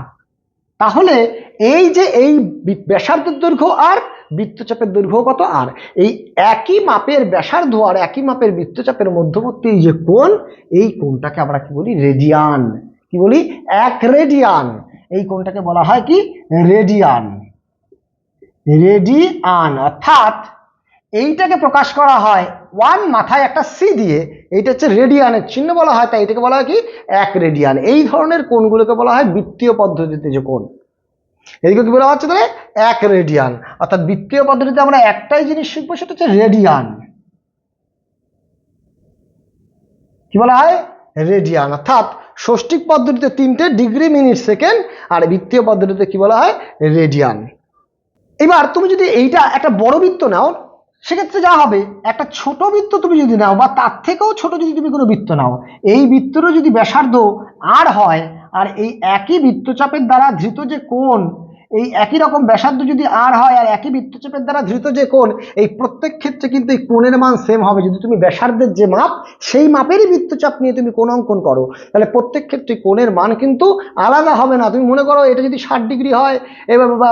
তাহলে এই যে এই ব্যাসার্ধের দৈর্ঘ্য আর বৃত্তচাপের দৈর্ঘ্য কত? আর। এই একই মাপের ব্যাসার্ধ আর একই মাপের বৃত্তচাপের মধ্যবর্তী এই যে কোণ, এই কোণটাকে আমরা কি বলি? রেডিয়ান। কি বলি? 1 রেডিয়ান। এই কোণটাকে বলা হয় কি? রেডিয়ান। রেডিয়ান। অর্থাৎ এইটাকে প্রকাশ করা হয় 1 মাথায় একটা সি দিয়ে, এইটা হচ্ছে রেডিয়ানের চিহ্ন বলা হয়, তাই এটাকে বলা হয় কি? 1 রেডিয়ান। এই ধরনের কোণগুলোকে বলা হয় বৃত্তীয় পদ্ধতিতে যে কোণ, এদিকে কি বলা হচ্ছে? তাহলে 1 রেডিয়ান। অর্থাৎ বৃত্তীয় পদ্ধতিতে আমরা একটাই জিনিস শিখবো, সেটা হচ্ছে রেডিয়ান। কি বলা হয়? রেডিয়ান। অর্থাৎ ষষ্ঠিক পদ্ধতিতে 3টে ডিগ্রি মিনিট সেকেন্ড, আর বৃত্তীয় পদ্ধতিতে কি বলা হয়? রেডিয়ান। এবার তুমি যদি এইটা একটা বড় বৃত্ত নাও, সেক্ষেত্রে যা হবে, একটা ছোট বৃত্ত তুমি যদি নাও বা তার থেকেও ছোট যদি তুমি কোনো বৃত্ত নাও, এই বৃত্তরও যদি ব্যাসার্ধ আর হয়, আর এই একই বৃত্তচাপের দ্বারা ধৃত যে কোণ, এই একই রকম ব্যাসার্ধ যদি আর হয় আর একই বৃত্তচাপের দ্বারা ধৃত যে কোণ, এই প্রত্যেক ক্ষেত্রে কিন্তু এই কোণের মান সেম হবে। যদি তুমি ব্যাসার্ধের যে মাপ, সেই মাপেরই বৃত্তচাপ নিয়ে তুমি কোণ অঙ্কন করো, তাহলে প্রত্যেক ক্ষেত্রে কোণের মান কিন্তু আলাদা হবে না। তুমি মনে করো এটা যদি 60 ডিগ্রি হয়, এবার বা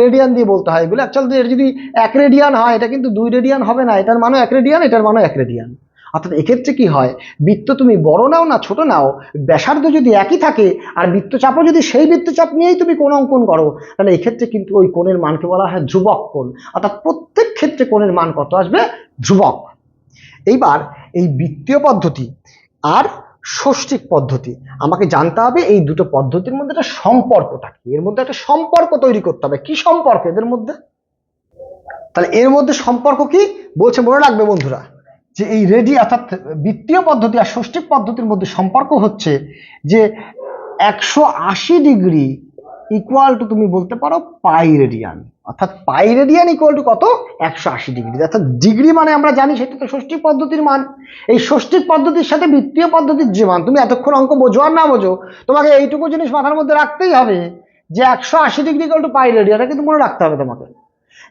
রেডিয়ান দিয়ে বলতে হয় এগুলো, অ্যাকচুয়ালি এটা যদি 1 রেডিয়ান হয়, এটা কিন্তু 2 রেডিয়ান হবে না, এটার মানও 1 রেডিয়ান, এটার মানও 1 রেডিয়ান। অর্থাৎ এক্ষেত্রে কি হয়, বৃত্ত তুমি বড় নাও না ছোট নাও, ব্যাসার্ধ যদি একই থাকে আর বৃত্তচাপও যদি সেই বৃত্তচাপ নিয়েই তুমি কোণ অঙ্কন করো, তাহলে এক্ষেত্রে কিন্তু ওই কোণের মানকে বলা হয় ধ্রুবক কোণ। অর্থাৎ প্রত্যেক ক্ষেত্রে কোণের মান কত আসবে? ধ্রুবক। এইবার এই বৃত্তীয় পদ্ধতি আর ষষ্ঠিক পদ্ধতি, আমাকে জানতে হবে এই দুটো পদ্ধতির মধ্যে একটা সম্পর্কটা কি, এর মধ্যে একটা সম্পর্ক তৈরি করতে হবে। কি সম্পর্ক এদের মধ্যে? তাহলে এর মধ্যে সম্পর্ক কি বলছে মনে রাখবে বন্ধুরা, যে এই অর্থাৎ বৃত্তীয় পদ্ধতি আর ষষ্ঠিক পদ্ধতির মধ্যে সম্পর্ক হচ্ছে যে 180 ডিগ্রি ইকুয়াল টু তুমি বলতে পারো পাই রেডিয়ান। অর্থাৎ পাই রেডিয়ান ইকুয়াল টু কত? 180 ডিগ্রি। অর্থাৎ ডিগ্রি মানে আমরা জানি সেটা তো ষষ্ঠিক পদ্ধতির মান। এই ষষ্ঠিক পদ্ধতির সাথে বৃত্তীয় পদ্ধতির যে মান, তুমি এতক্ষণ অঙ্ক বোঝো আর না বোঝো, তোমাকে এইটুকু জিনিস মাথার মধ্যে রাখতেই হবে যে 180 degree equal to pi radian. এটা কিন্তু মনে রাখতে হবে তোমাকে,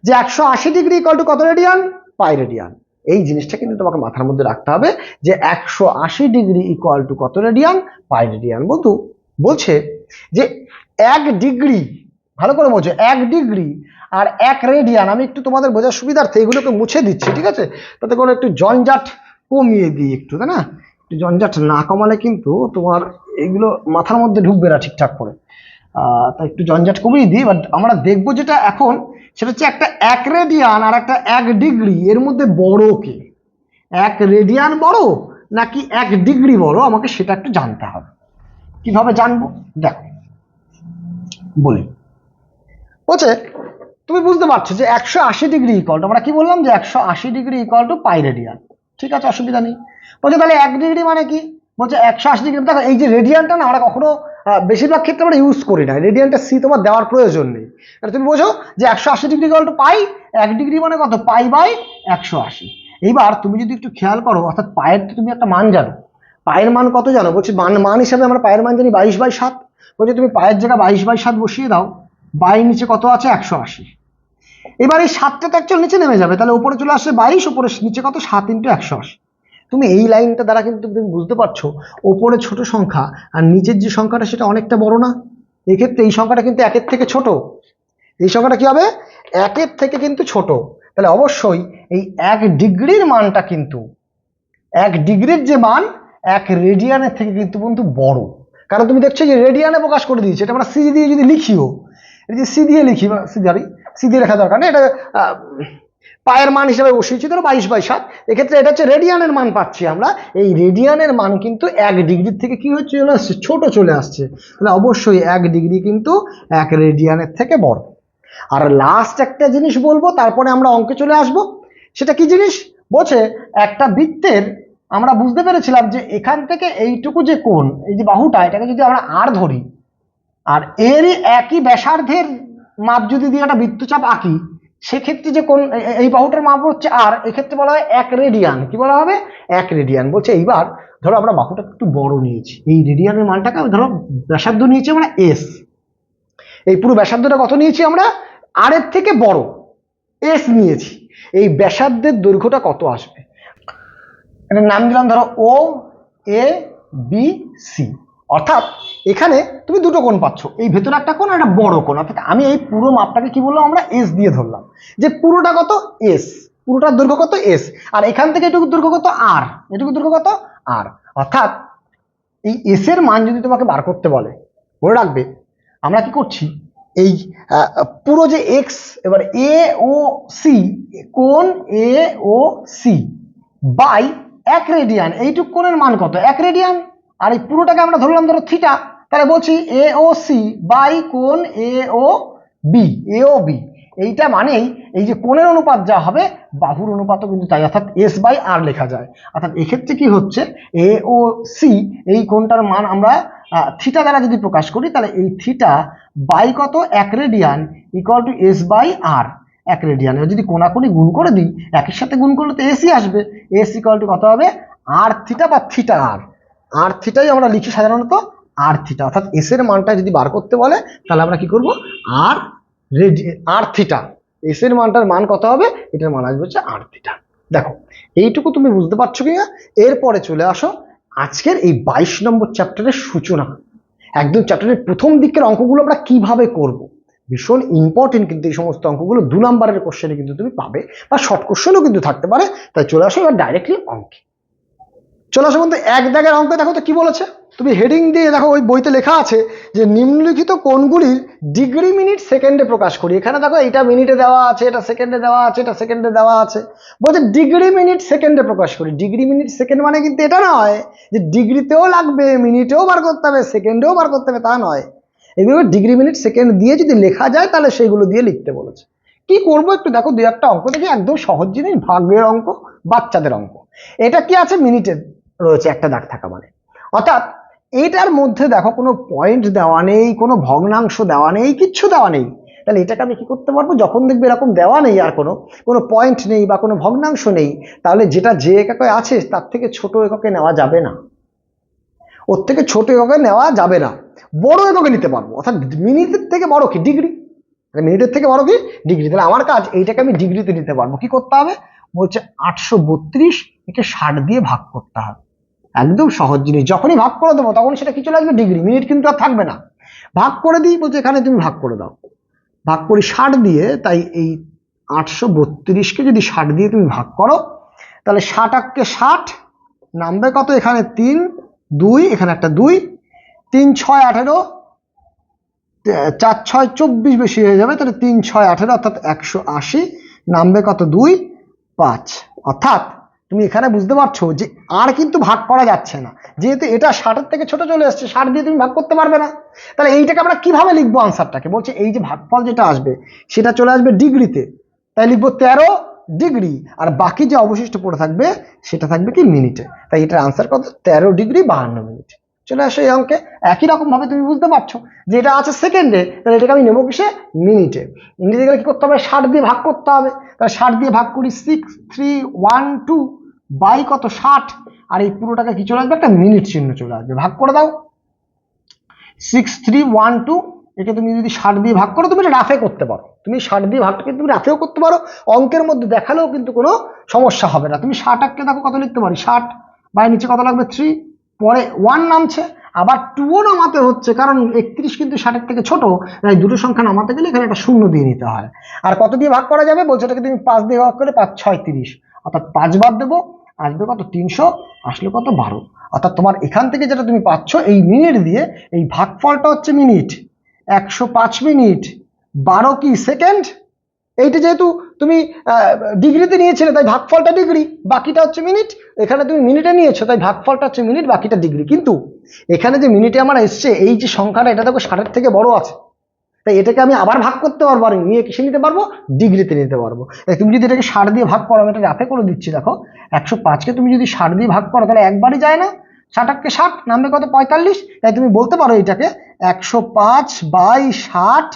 যে 180 ডিগ্রি ইকুয়াল টু কত রেডিয়ান? পাই রেডিয়ান। এই জিনিসটা কিন্তু তোমাকে মাথার মধ্যে রাখতে হবে যে 180 ডিগ্রি ইকুয়াল টু কত রেডিয়ান? পাই রেডিয়ান। বন্ধু বলছে যে 1 ডিগ্রি, ভালো করে বোঝো, 1 ডিগ্রি আর 1 রেডিয়ান, আমি একটু তোমাদের বোঝার সুবিধার্থে এগুলোকে মুছে দিচ্ছি, ঠিক আছে? তাতে করে একটু জঞ্জাট কমিয়ে দিই একটু, তাই না? একটু জঞ্জাট না কমালে কিন্তু তোমার এগুলো মাথার মধ্যে ঢুকবে না ঠিকঠাক করে। তাই একটু জঞ্জাট কমিয়ে দিই। বাট আমরা দেখবো যেটা এখন, সেটা হচ্ছে একটা 1 রেডিয়ান আর একটা 1 ডিগ্রি, এর মধ্যে বড় কে? 1 রেডিয়ান বড় নাকি 1 ডিগ্রি বড়, আমাকে সেটা একটু জানতে হবে। কিভাবে জানবো? দেখো বলি, বলছে তুমি বুঝতে পারছো যে 180 ডিগ্রি ইকুয়াল টু, আমরা কি বললাম যে 180 degree equal to pi radian, ঠিক আছে, অসুবিধা নেই। বলছে তাহলে 1 ডিগ্রি মানে কি? বলছে 180 ডিগ্রি। দেখো এই যে রেডিয়ানটা না আমরা কখনো বেশিরভাগ ক্ষেত্রে আমরা ইউজ করি না, রেডিয়ানটা সি তোমার দেওয়ার প্রয়োজন নেই। তুমি বোঝো যে 180 degree equal to pi, 1 degree মানে কত? Pi by 180। এইবার তুমি যদি একটু খেয়াল করো, অর্থাৎ পায়ের তো তুমি একটা মান জানো, পায়ের মান কত জানো? বলছি মান হিসাবে আমরা পায়ের মান জানি 22/7। বলছি তুমি পায়ের জায়গায় 22/7 বসিয়ে দাও, বাই নিচে কত আছে? 180। এবার এই 7টা তো অ্যাকচুয়াল নিচে নেমে যাবে, তাহলে উপরে চলে আসছে 22, উপরে নিচে কত? 7 × 180। তুমি এই লাইনটা দ্বারা কিন্তু তুমি বুঝতে পারছো ওপরে ছোট সংখ্যা আর নিচের যে সংখ্যাটা সেটা অনেকটা বড় না। এক্ষেত্রে এই সংখ্যাটা কিন্তু 1-এর থেকে ছোট, এই সংখ্যাটা কি হবে? 1-এর থেকে কিন্তু ছোট। তাহলে অবশ্যই এই 1 ডিগ্রির মানটা কিন্তু 1 ডিগ্রির যে মান 1 রেডিয়ানের থেকে কিন্তু বড়। কারণ তুমি দেখছো যে রেডিয়ানে প্রকাশ করে দিয়েছে, এটা আমরা সি দিয়ে যদি লিখিও, এই যে সি দিয়ে লিখি বা সি দিয়ে লেখা দরকার নেই, এটা পায়ের মান হিসেবে বসিয়েছি ধরো 22/7, এক্ষেত্রে এটা হচ্ছে রেডিয়ানের মান পাচ্ছি আমরা। এই রেডিয়ানের মান কিন্তু 1 ডিগ্রির থেকে কি হচ্ছে চলে আসছে, ছোট চলে আসছে। তাহলে অবশ্যই 1 ডিগ্রি কিন্তু 1 রেডিয়ানের থেকে বড়। আর লাস্ট একটা জিনিস বলবো, তারপরে আমরা অঙ্কে চলে আসব। সেটা কি জিনিস বলছে, একটা বৃত্তের আমরা বুঝতে পেরেছিলাম যে এখান থেকে এইটুকু যে কোণ, এই যে বাহুটা, এটাকে যদি আমরা আর ধরি, আর এরই একই ব্যাসার্ধের মাপ যদি দিয়ে একটা বৃত্তচাপ আঁকি, সেক্ষেত্রে যে কোন এই বাহুটার মাপ হচ্ছে আর, এক্ষেত্রে বলা হয় 1 রেডিয়ান। কি বলা হবে? 1 রেডিয়ান। বলছে এইবার ধরো আমরা বাহুটা একটু বড় নিয়েছি, এই রেডিয়ানের মানটাকে ধরো ব্যাসার্ধ নিয়েছি আমরা এস, এই পুরো ব্যাসার্ধটা কত নিয়েছি আমরা, আর এর থেকে বড় এস নিয়েছি। এই ব্যাসার্ধের দৈর্ঘ্যটা কত আসবে, এটার নাম দিলাম ধরো ও এ বি সি। অর্থাৎ এখানে তুমি দুটো কোণ পাচ্ছ, এই ভেতরে একটা কোণ আর একটা বড় কোণ। অর্থাৎ আমি এই পুরো মাপটাকে কি বললাম আমরা, এস দিয়ে ধরলাম, যে পুরোটা কত এস, পুরোটার দৈর্ঘ্য কত এস, আর এখান থেকে এটুকু দৈর্ঘ্য কত আর, এটুকু দৈর্ঘ্য কত আর। অর্থাৎ এই এস এর মান যদি তোমাকে বার করতে বলে, মনে রাখবে আমরা কি করছি, এই পুরো যে এক্স, এবার এ ও সি, কোণ এ ও সি বাই 1 রেডিয়ান, এইটুক কোণের মান কত 1 রেডিয়ান, আর এই পুরোটাকে আমরা ধরলাম ধরো থিটা। তাহলে বলছি এ ও সি বাই কোণ এ ও বি, এ ও বি, এইটা মানেই এই যে কোণের অনুপাত যা হবে বাহুর অনুপাতও কিন্তু তাই, অর্থাৎ এস বাই আর লেখা যায়। অর্থাৎ এক্ষেত্রে কি হচ্ছে, এ ও সি এই কোণটার মান আমরা থিটা দ্বারা যদি প্রকাশ করি, তাহলে এই থিটা বাই কত 1 radian equal to s by r. 1 radian যদি কোণাকুণি গুণ করে দিই, একের সাথে গুণ করলে তো এসই আসবে, এস ইকুয়াল টু কত হবে আর থিটা বা থিটা আর। আর থিটাই আমরা লিখি সাধারণত আর থিটা। অর্থাৎ এস এর মানটা যদি বার করতে বলে, তাহলে আমরা কি করব, আর আর থিটা, এস এর মানটার মান কত হবে, এটার মান আসবে হচ্ছে আর থিটা। দেখো এইটুকু তুমি বুঝতে পারছো কিনা। এরপরে চলে আসো আজকের এই 22 নম্বর চ্যাপ্টারের সূচনা, একদম চ্যাপ্টারের প্রথম দিকের অঙ্কগুলো আমরা কিভাবে করব। ভীষণ ইম্পর্টেন্ট কিন্তু এই সমস্ত অঙ্কগুলো, 2 নম্বরের কোশ্চেনে কিন্তু তুমি পাবে, বা শর্ট কোশ্চেনও কিন্তু থাকতে পারে। তাই চলে আসো এবার ডাইরেক্টলি অঙ্কে। চলে আসো বন্ধু, 1 দাগের অঙ্কে দেখো তো কি বলেছে। তুমি হেডিং দিয়ে দেখো, ওই বইতে লেখা আছে যে নিম্নলিখিত কোণগুলির ডিগ্রি মিনিট সেকেন্ডে প্রকাশ করি। এখানে দেখো এটা মিনিটে দেওয়া আছে, এটা সেকেন্ডে দেওয়া আছে, এটা সেকেন্ডে দেওয়া আছে, বলছে ডিগ্রি মিনিট সেকেন্ডে প্রকাশ করি। ডিগ্রি মিনিট সেকেন্ড মানে কিন্তু এটা নয় যে ডিগ্রিতেও লাগবে, মিনিটেও বার করতে হবে, সেকেন্ডেও বার করতে হবে, তা নয়। এগুলো ডিগ্রি মিনিট সেকেন্ড দিয়ে যদি লেখা যায়, তাহলে সেইগুলো দিয়ে লিখতে বলেছে। কি করবো একটু দেখো, 2-1টা অঙ্ক দেখি, একদম সহজ জিনিস, ভাগের অঙ্ক, বাচ্চাদের অঙ্ক। এটা কি আছে, মিনিটে রয়েছে একটা দাগ থাকা মানে, অর্থাৎ এইটার মধ্যে দেখো কোনো পয়েন্ট দেওয়া নেই, কোনো ভগ্নাংশ দেওয়া নেই, কিচ্ছু দেওয়া নেই। তাহলে এটাকে আমি কি করতে পারবো, যখন দেখবে এরকম দেওয়া নেই আর কোনো পয়েন্ট নেই বা কোনো ভগ্নাংশ নেই, তাহলে যেটা যে এককে আছে তার থেকে ছোট এককে নেওয়া যাবে না, ওর থেকে ছোট এককে নেওয়া যাবে না, বড় এককে নিতে পারবো। অর্থাৎ মিনিটের থেকে বড় কি ডিগ্রি, মিনিটের থেকে বড় কি ডিগ্রি। তাহলে আমার কাজ, এইটাকে আমি ডিগ্রিতে নিতে পারবো। কি করতে হবে বলছে, 832 একে 60 দিয়ে ভাগ করতে হবে। একদম সহজ জিনিস, যখনই ভাগ করে দেবো তখন সেটা কি চলে আসবে, ডিগ্রি। মিনিট কিন্তু আর থাকবে না। ভাগ করে দিই, বলছে এখানে তুমি ভাগ করে দাও, ভাগ করি 60 দিয়ে। তাই এই 832কে যদি 60 দিয়ে তুমি ভাগ করো, তাহলে 60 60 নামবে কত, এখানে 3 2, এখানে একটা 2, 3 6 18, 4 6 24 বেশি হয়ে যাবে, তাহলে 3 6 18, অর্থাৎ 180 নামবে কত 2 5। অর্থাৎ তুমি এখানে বুঝতে পারছো যে আর কিন্তু ভাগ করা যাচ্ছে না, যেহেতু এটা 60-এর থেকে ছোট চলে আসছে, 60 দিয়ে তুমি ভাগ করতে পারবে না। তাহলে এইটাকে আমরা কিভাবে লিখবো আনসারটাকে, বলছে এই যে ভাগফল যেটা আসবে সেটা চলে আসবে ডিগ্রিতে, তাই লিখবো 13 ডিগ্রি, আর বাকি যে অবশিষ্ট পড়ে থাকবে সেটা থাকবে কি মিনিটে। তাই এটার আনসার কত, 13 ডিগ্রি 52 মিনিট। চলে আসো এই অঙ্কে। একই রকম ভাবে তুমি বুঝতে পারছো যে এটা আছে সেকেন্ডে, তাহলে এটাকে আমি নেবো কিসে, মিনিটে। ইংরেজি গেলে কি করতে হবে, 60 দিয়ে ভাগ করতে হবে। তাহলে 60 দিয়ে ভাগ করি 6312 বাই কত 60, আর এই পুরোটাকে কি চলে আসবে, একটা মিনিট চিহ্ন চলে আসবে। ভাগ করে দাও 6312, একে তুমি যদি 60 দিয়ে ভাগ করো, তুমি এটা রাফে করতে পারো, তুমি 60 দিয়ে ভাগটা কিন্তু তুমি রাফেও করতে পারো, অঙ্কের মধ্যে দেখালেও কিন্তু কোনো সমস্যা হবে না। তুমি 60 দেখো কত লিখতে পারি, 60 বাই নিচে কত লাগবে 3, পরে 1 নামছে, আবার 2ও নামাতে হচ্ছে, কারণ 31 কিন্তু 60-এর থেকে ছোট, তাই দুটো সংখ্যা নামাতে গেলে এখানে একটা শূন্য দিয়ে নিতে হয়। আর কত দিয়ে ভাগ করা যাবে বলছে, এটাকে তুমি 5 দিয়ে ভাগ করে 5 6 30, অর্থাৎ 5 বাদ দেবো, আসবে কত 300, আসলে কত 12। অর্থাৎ তোমার এখান থেকে যেটা তুমি পাচ্ছ এই মিনিট দিয়ে, এই ভাগফলটা হচ্ছে মিনিট, 105 মিনিট 12 কি সেকেন্ড। এইটা যেহেতু তুমি ডিগ্রিতে নিয়েছিলে তাই ভাগফলটা ডিগ্রি, বাকিটা হচ্ছে মিনিট। এখানে তুমি মিনিটে নিয়েছো তাই ভাগফলটা হচ্ছে মিনিট, বাকিটা ডিগ্রি। কিন্তু এখানে যে মিনিটে আমার এসছে এই যে সংখ্যাটা, এটা দেখো 60-এর থেকে বড় আছে, তাই এটাকে আমি আবার ভাগ করতে পারবো, আর নিয়ে কিসে নিতে পারবো, ডিগ্রিতে নিতে পারবো। তাই তুমি যদি এটাকে 60 দিয়ে ভাগ করো, আমি এটা রাফে করে দিচ্ছি, দেখো 105-কে তুমি যদি 60 দিয়ে ভাগ করো তাহলে একবারই যায় না, 60-কে 60 নামবে কত 45। তাই তুমি বলতে পারো এটাকে 105/60,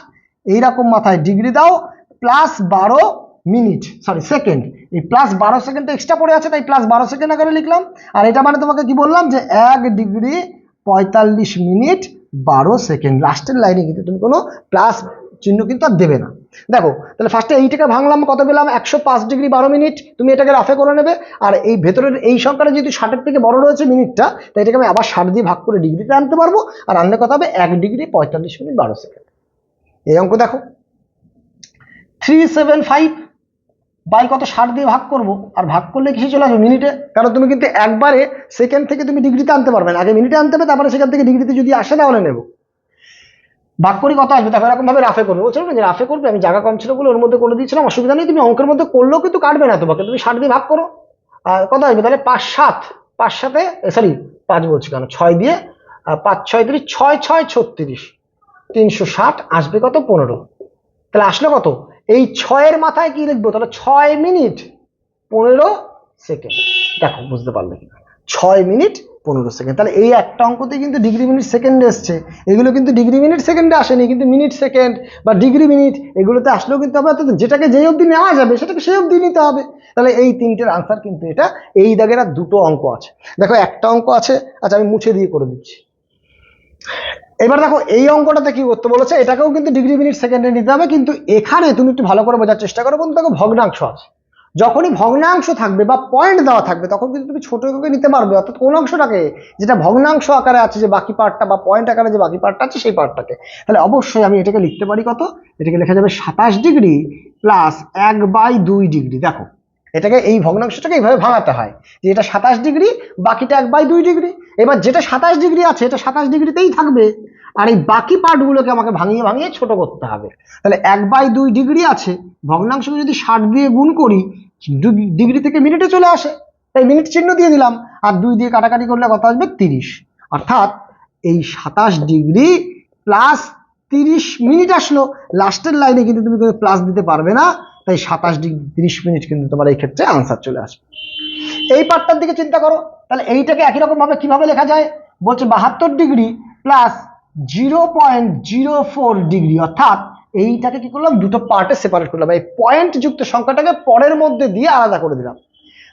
এইরকম মাথায় ডিগ্রি দাও, প্লাস 12 মিনিট, সরি সেকেন্ড, এই প্লাস 12 সেকেন্ড এক্সট্রা পড়ে আছে, তাই প্লাস 12 সেকেন্ড আকারে লিখলাম। আর এটা মানে তোমাকে কি বললাম যে 1 ডিগ্রি 45 মিনিট 12 সেকেন্ড। লাস্টের লাইনে কিন্তু তুমি কোনো প্লাস চিহ্ন কিন্তু আর দেবে না। দেখো তাহলে ফার্স্টে এইটাকে ভাঙলাম, কত পেলাম 105 ডিগ্রি 12 মিনিট, তুমি এটাকে রাফে করে নেবে। আর এই ভেতরের এই সংখ্যাটা যেহেতু 60-এর থেকে বড় রয়েছে মিনিটটা, তাই এটাকে আমি আবার 60 দিয়ে ভাগ করে ডিগ্রিতে আনতে পারবো, আর আনলে কত হবে 1 ডিগ্রি 45 মিনিট 12 সেকেন্ড। এই অঙ্ক দেখো 375 বাই কত 60 দিয়ে ভাগ করব, আর ভাগ করলে কিসে চলে আসবে মিনিটে, কারণ তুমি কিন্তু একবারে সেকেন্ড থেকে তুমি ডিগ্রিতে আনতে পারবে না, আগে মিনিটে আনতে হবে, তারপরে সেখান থেকে ডিগ্রিতে যদি আসে তাহলে নেব। ভাগ করি কত আসবে, তারপর এরকম ভাবে রাফে করবে, বলছো না যে রাফে করবে, আমি জায়গা কম ছিল বলে ওর মধ্যে করে দিয়েছিলাম, অসুবিধা নেই, তুমি অঙ্কের মধ্যে করলেও কিন্তু কাটবে না তোমাকে, তুমি 60 দিয়ে ভাগ করো, আর কত আসবে তাহলে 5 7, 5 7 সরি 5 বলছি কেন, 6 দিয়ে 5 6 3 6 6 36, 360 আসবে কত 15। তাহলে আসলো কত, এই 6-এর মাথায় কি লিখবো, তাহলে 6 মিনিট 15 সেকেন্ড। দেখো বুঝতে পারলে কিনা, 6 মিনিট 15 সেকেন্ড। তাহলে এই একটা অঙ্কতে কিন্তু ডিগ্রি মিনিট সেকেন্ডে এসছে, এগুলো কিন্তু ডিগ্রি মিনিট সেকেন্ডে আসেনি, কিন্তু মিনিট সেকেন্ড বা ডিগ্রি মিনিট এগুলোতে আসলেও কিন্তু আবার যেটাকে যেই অবধি নেওয়া যাবে সেটাকে সেই অবধি নিতে হবে। তাহলে এই তিনটের আনসার কিন্তু এটা। এই দাগের আর দুটো অঙ্ক আছে, দেখো একটা অঙ্ক আছে, আচ্ছা আমি মুছে দিয়ে করে দিচ্ছি। এবার দেখো এই অঙ্কটাতে কি করতে বলেছে, এটাকেও কিন্তু ডিগ্রি মিনিট সেকেন্ডে নিতে হবে, কিন্তু এখানে তুমি একটু ভালো করে বোঝার চেষ্টা করো, কিন্তু দেখো ভগ্নাংশ আছে, যখনই ভগ্নাংশ থাকবে বা পয়েন্ট দেওয়া থাকবে তখন কিন্তু তুমি ছোট এককে নিতে পারবে, অর্থাৎ কোন অংশটাকে, যেটা ভগ্নাংশ আকারে আছে যে বাকি পার্টটা, বা পয়েন্ট আকারে যে বাকি পার্টটা আছে সেই পার্টটাকে। তাহলে অবশ্যই আমি এটাকে লিখতে পারি কত, এটাকে লেখা যাবে 27 ডিগ্রি প্লাস 1/2 ডিগ্রি। দেখো এটাকে এই ভগ্নাংশটাকে এইভাবে ভাঙাতে হয় যে এটা 27 ডিগ্রি, বাকিটা 1/2 ডিগ্রি। এবার যেটা 27 ডিগ্রি আছে এটা 27 ডিগ্রিতেই থাকবে, আর এই বাকি পার্টগুলোকে আমাকে ভাঙিয়ে ভাঙিয়ে ছোট করতে হবে। তাহলে 1/2 ডিগ্রি আছে, ভগ্নাংশকে যদি 60 দিয়ে গুণ করি ডিগ্রি থেকে মিনিটে চলে আসে, তাই মিনিট চিহ্ন দিয়ে দিলাম, আর 2 দিয়ে কাটাকাটি করলে কত আসবে 30। অর্থাৎ এই 27 ডিগ্রি প্লাস 30 মিনিট আসলো, লাস্টের লাইনে কিন্তু তুমি প্লাস দিতে পারবে না, তাই 27 ডিগ্রি 30 মিনিট কিন্তু তোমার এই ক্ষেত্রে আনসার চলে আসবে। এই পার্টটার দিকে চিন্তা করো, তাহলে এইটাকে একই রকম ভাবে কিভাবে লেখা যায়, বলছে 72 ডিগ্রি প্লাস 0.04 ডিগ্রি। অর্থাৎ এইটাকে কি করলাম, দুটো পার্টে সেপারেট করলাম, এই পয়েন্ট যুক্ত সংখ্যাটাকে পরের মধ্যে দিয়ে আলাদা করে দিলাম,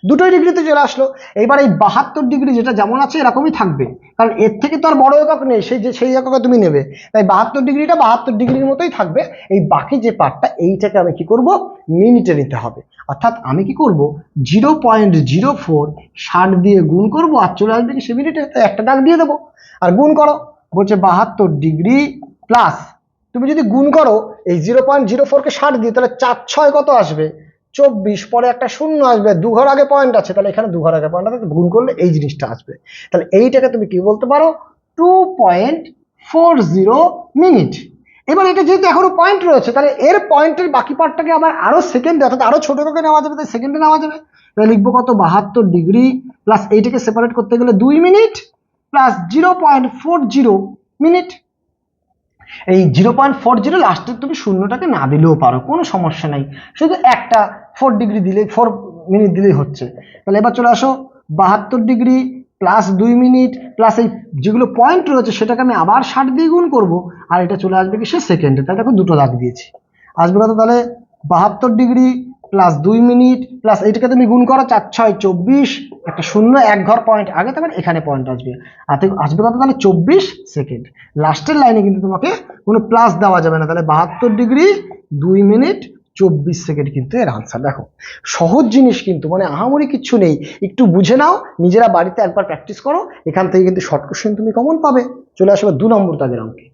দুটোই ডিগ্রিতে চলে আসলো। এইবার এই 72 ডিগ্রি যেটা যেমন আছে এরকমই থাকবে, কারণ এর থেকে তো আর বড় একক নেই, সেই এককে তুমি নেবে, তাই 72 ডিগ্রিটা 72 ডিগ্রির মতোই থাকবে। এই বাকি যে পার্টটা এইটাকে আমি কি করব, মিনিটে নিতে হবে। অর্থাৎ আমি কি করব, 0.04 60 দিয়ে গুণ করব, আর চলে আসবে কি সে মিনিটে, একটা দাগ দিয়ে দেবো, আর গুণ করো। বলছে 72 ডিগ্রি প্লাস, তুমি যদি গুণ করো এই 0.04-কে 60 দিয়ে, তাহলে 4 6 কত আসবে 24, পরে একটা শূন্য আসবে, 2 ঘর আগে পয়েন্ট আছে, তাহলে এখানে 2 ঘর আগে পয়েন্ট আছে, গুণ করলে এই জিনিসটা আসবে। তাহলে এইটাকে তুমি কি বলতে পারো, 2.40 মিনিট। এবার এটা যেহেতু এখনো পয়েন্ট রয়েছে, তাহলে এর পয়েন্টের বাকি পার্টটাকে আবার আরো সেকেন্ডে, অর্থাৎ আরো ছোট করে নেওয়া যাবে, তাই সেকেন্ডে নেওয়া যাবে। তাহলে লিখবো কত, 72 ডিগ্রি প্লাস এইটাকে সেপারেট করতে গেলে 2 মিনিট প্লাস 0.40 মিনিট। এই 0.40 লাস্টে তুমি শূন্যটাকে না দিলেও পারো, কোনো সমস্যা নাই, শুধু একটা 4 ডিগ্রি দিলে 4 মিনিট দিলেই হচ্ছে। তাহলে এবার চলে আসো, 72 ডিগ্রি প্লাস 2 মিনিট প্লাস এই যেগুলো পয়েন্ট রয়েছে সেটাকে আমি আবার 60 দিয়ে গুণ করবো, আর এটা চলে আসবে কি সে সেকেন্ডে। তাহলে দেখো দুটো দাগ দিয়েছি, আসবে কত তাহলে 72 ডিগ্রি প্লাস 2 মিনিট প্লাস এইটাকে তুমি গুণ করো, 4 6 24, একটা শূন্য 1 ঘর পয়েন্ট আগে, তারপর এখানে পয়েন্ট আসবে, আসবে কত তাহলে 24 সেকেন্ড। লাস্টের লাইনে কিন্তু তোমাকে কোনো প্লাস দেওয়া যাবে না, তাহলে 72 ডিগ্রি 2 মিনিট 24 সেকেন্ড কিন্তু এর আনসার। দেখো সহজ জিনিস কিন্তু, মানে আহামরি কিচ্ছু নেই, একটু বুঝে নাও, নিজেরা বাড়িতে একবার প্র্যাকটিস করো, এখান থেকে কিন্তু শর্ট কোশ্চেন তুমি কমন পাবে। চলে আসবে 2 নম্বর দাগের অঙ্কে।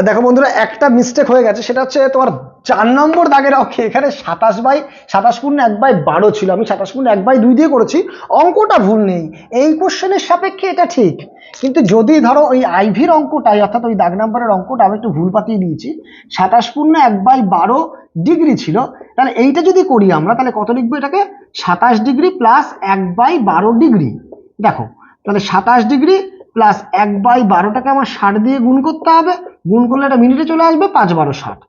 দেখো বন্ধুরা একটা মিস্টেক হয়ে গেছে, সেটা হচ্ছে তোমার 4 নম্বর দাগের অঙ্কে এখানে 27/1/12 ছিল, আমি 27/1/2 দিয়ে করেছি, অঙ্কটা ভুল নেই, এই কোশ্চেনের সাপেক্ষে এটা ঠিক। কিন্তু যদি ধরো ওই আইভির অঙ্কটাই, অর্থাৎ ওই দাগ নাম্বারের অঙ্কটা আমি একটু ভুল পাতিয়ে দিয়েছি, 27/1/12 ডিগ্রি ছিল, তাহলে এইটা যদি করি আমরা, তাহলে কত লিখবো এটাকে, 27 ডিগ্রি প্লাস 1/12 ডিগ্রি। দেখো তাহলে 27 ডিগ্রি প্লাস 1/12টাকে আমার 60 দিয়ে গুণ করতে হবে, গুণ করলে এটা মিনিটে চলে আসবে, 5×12 = 60,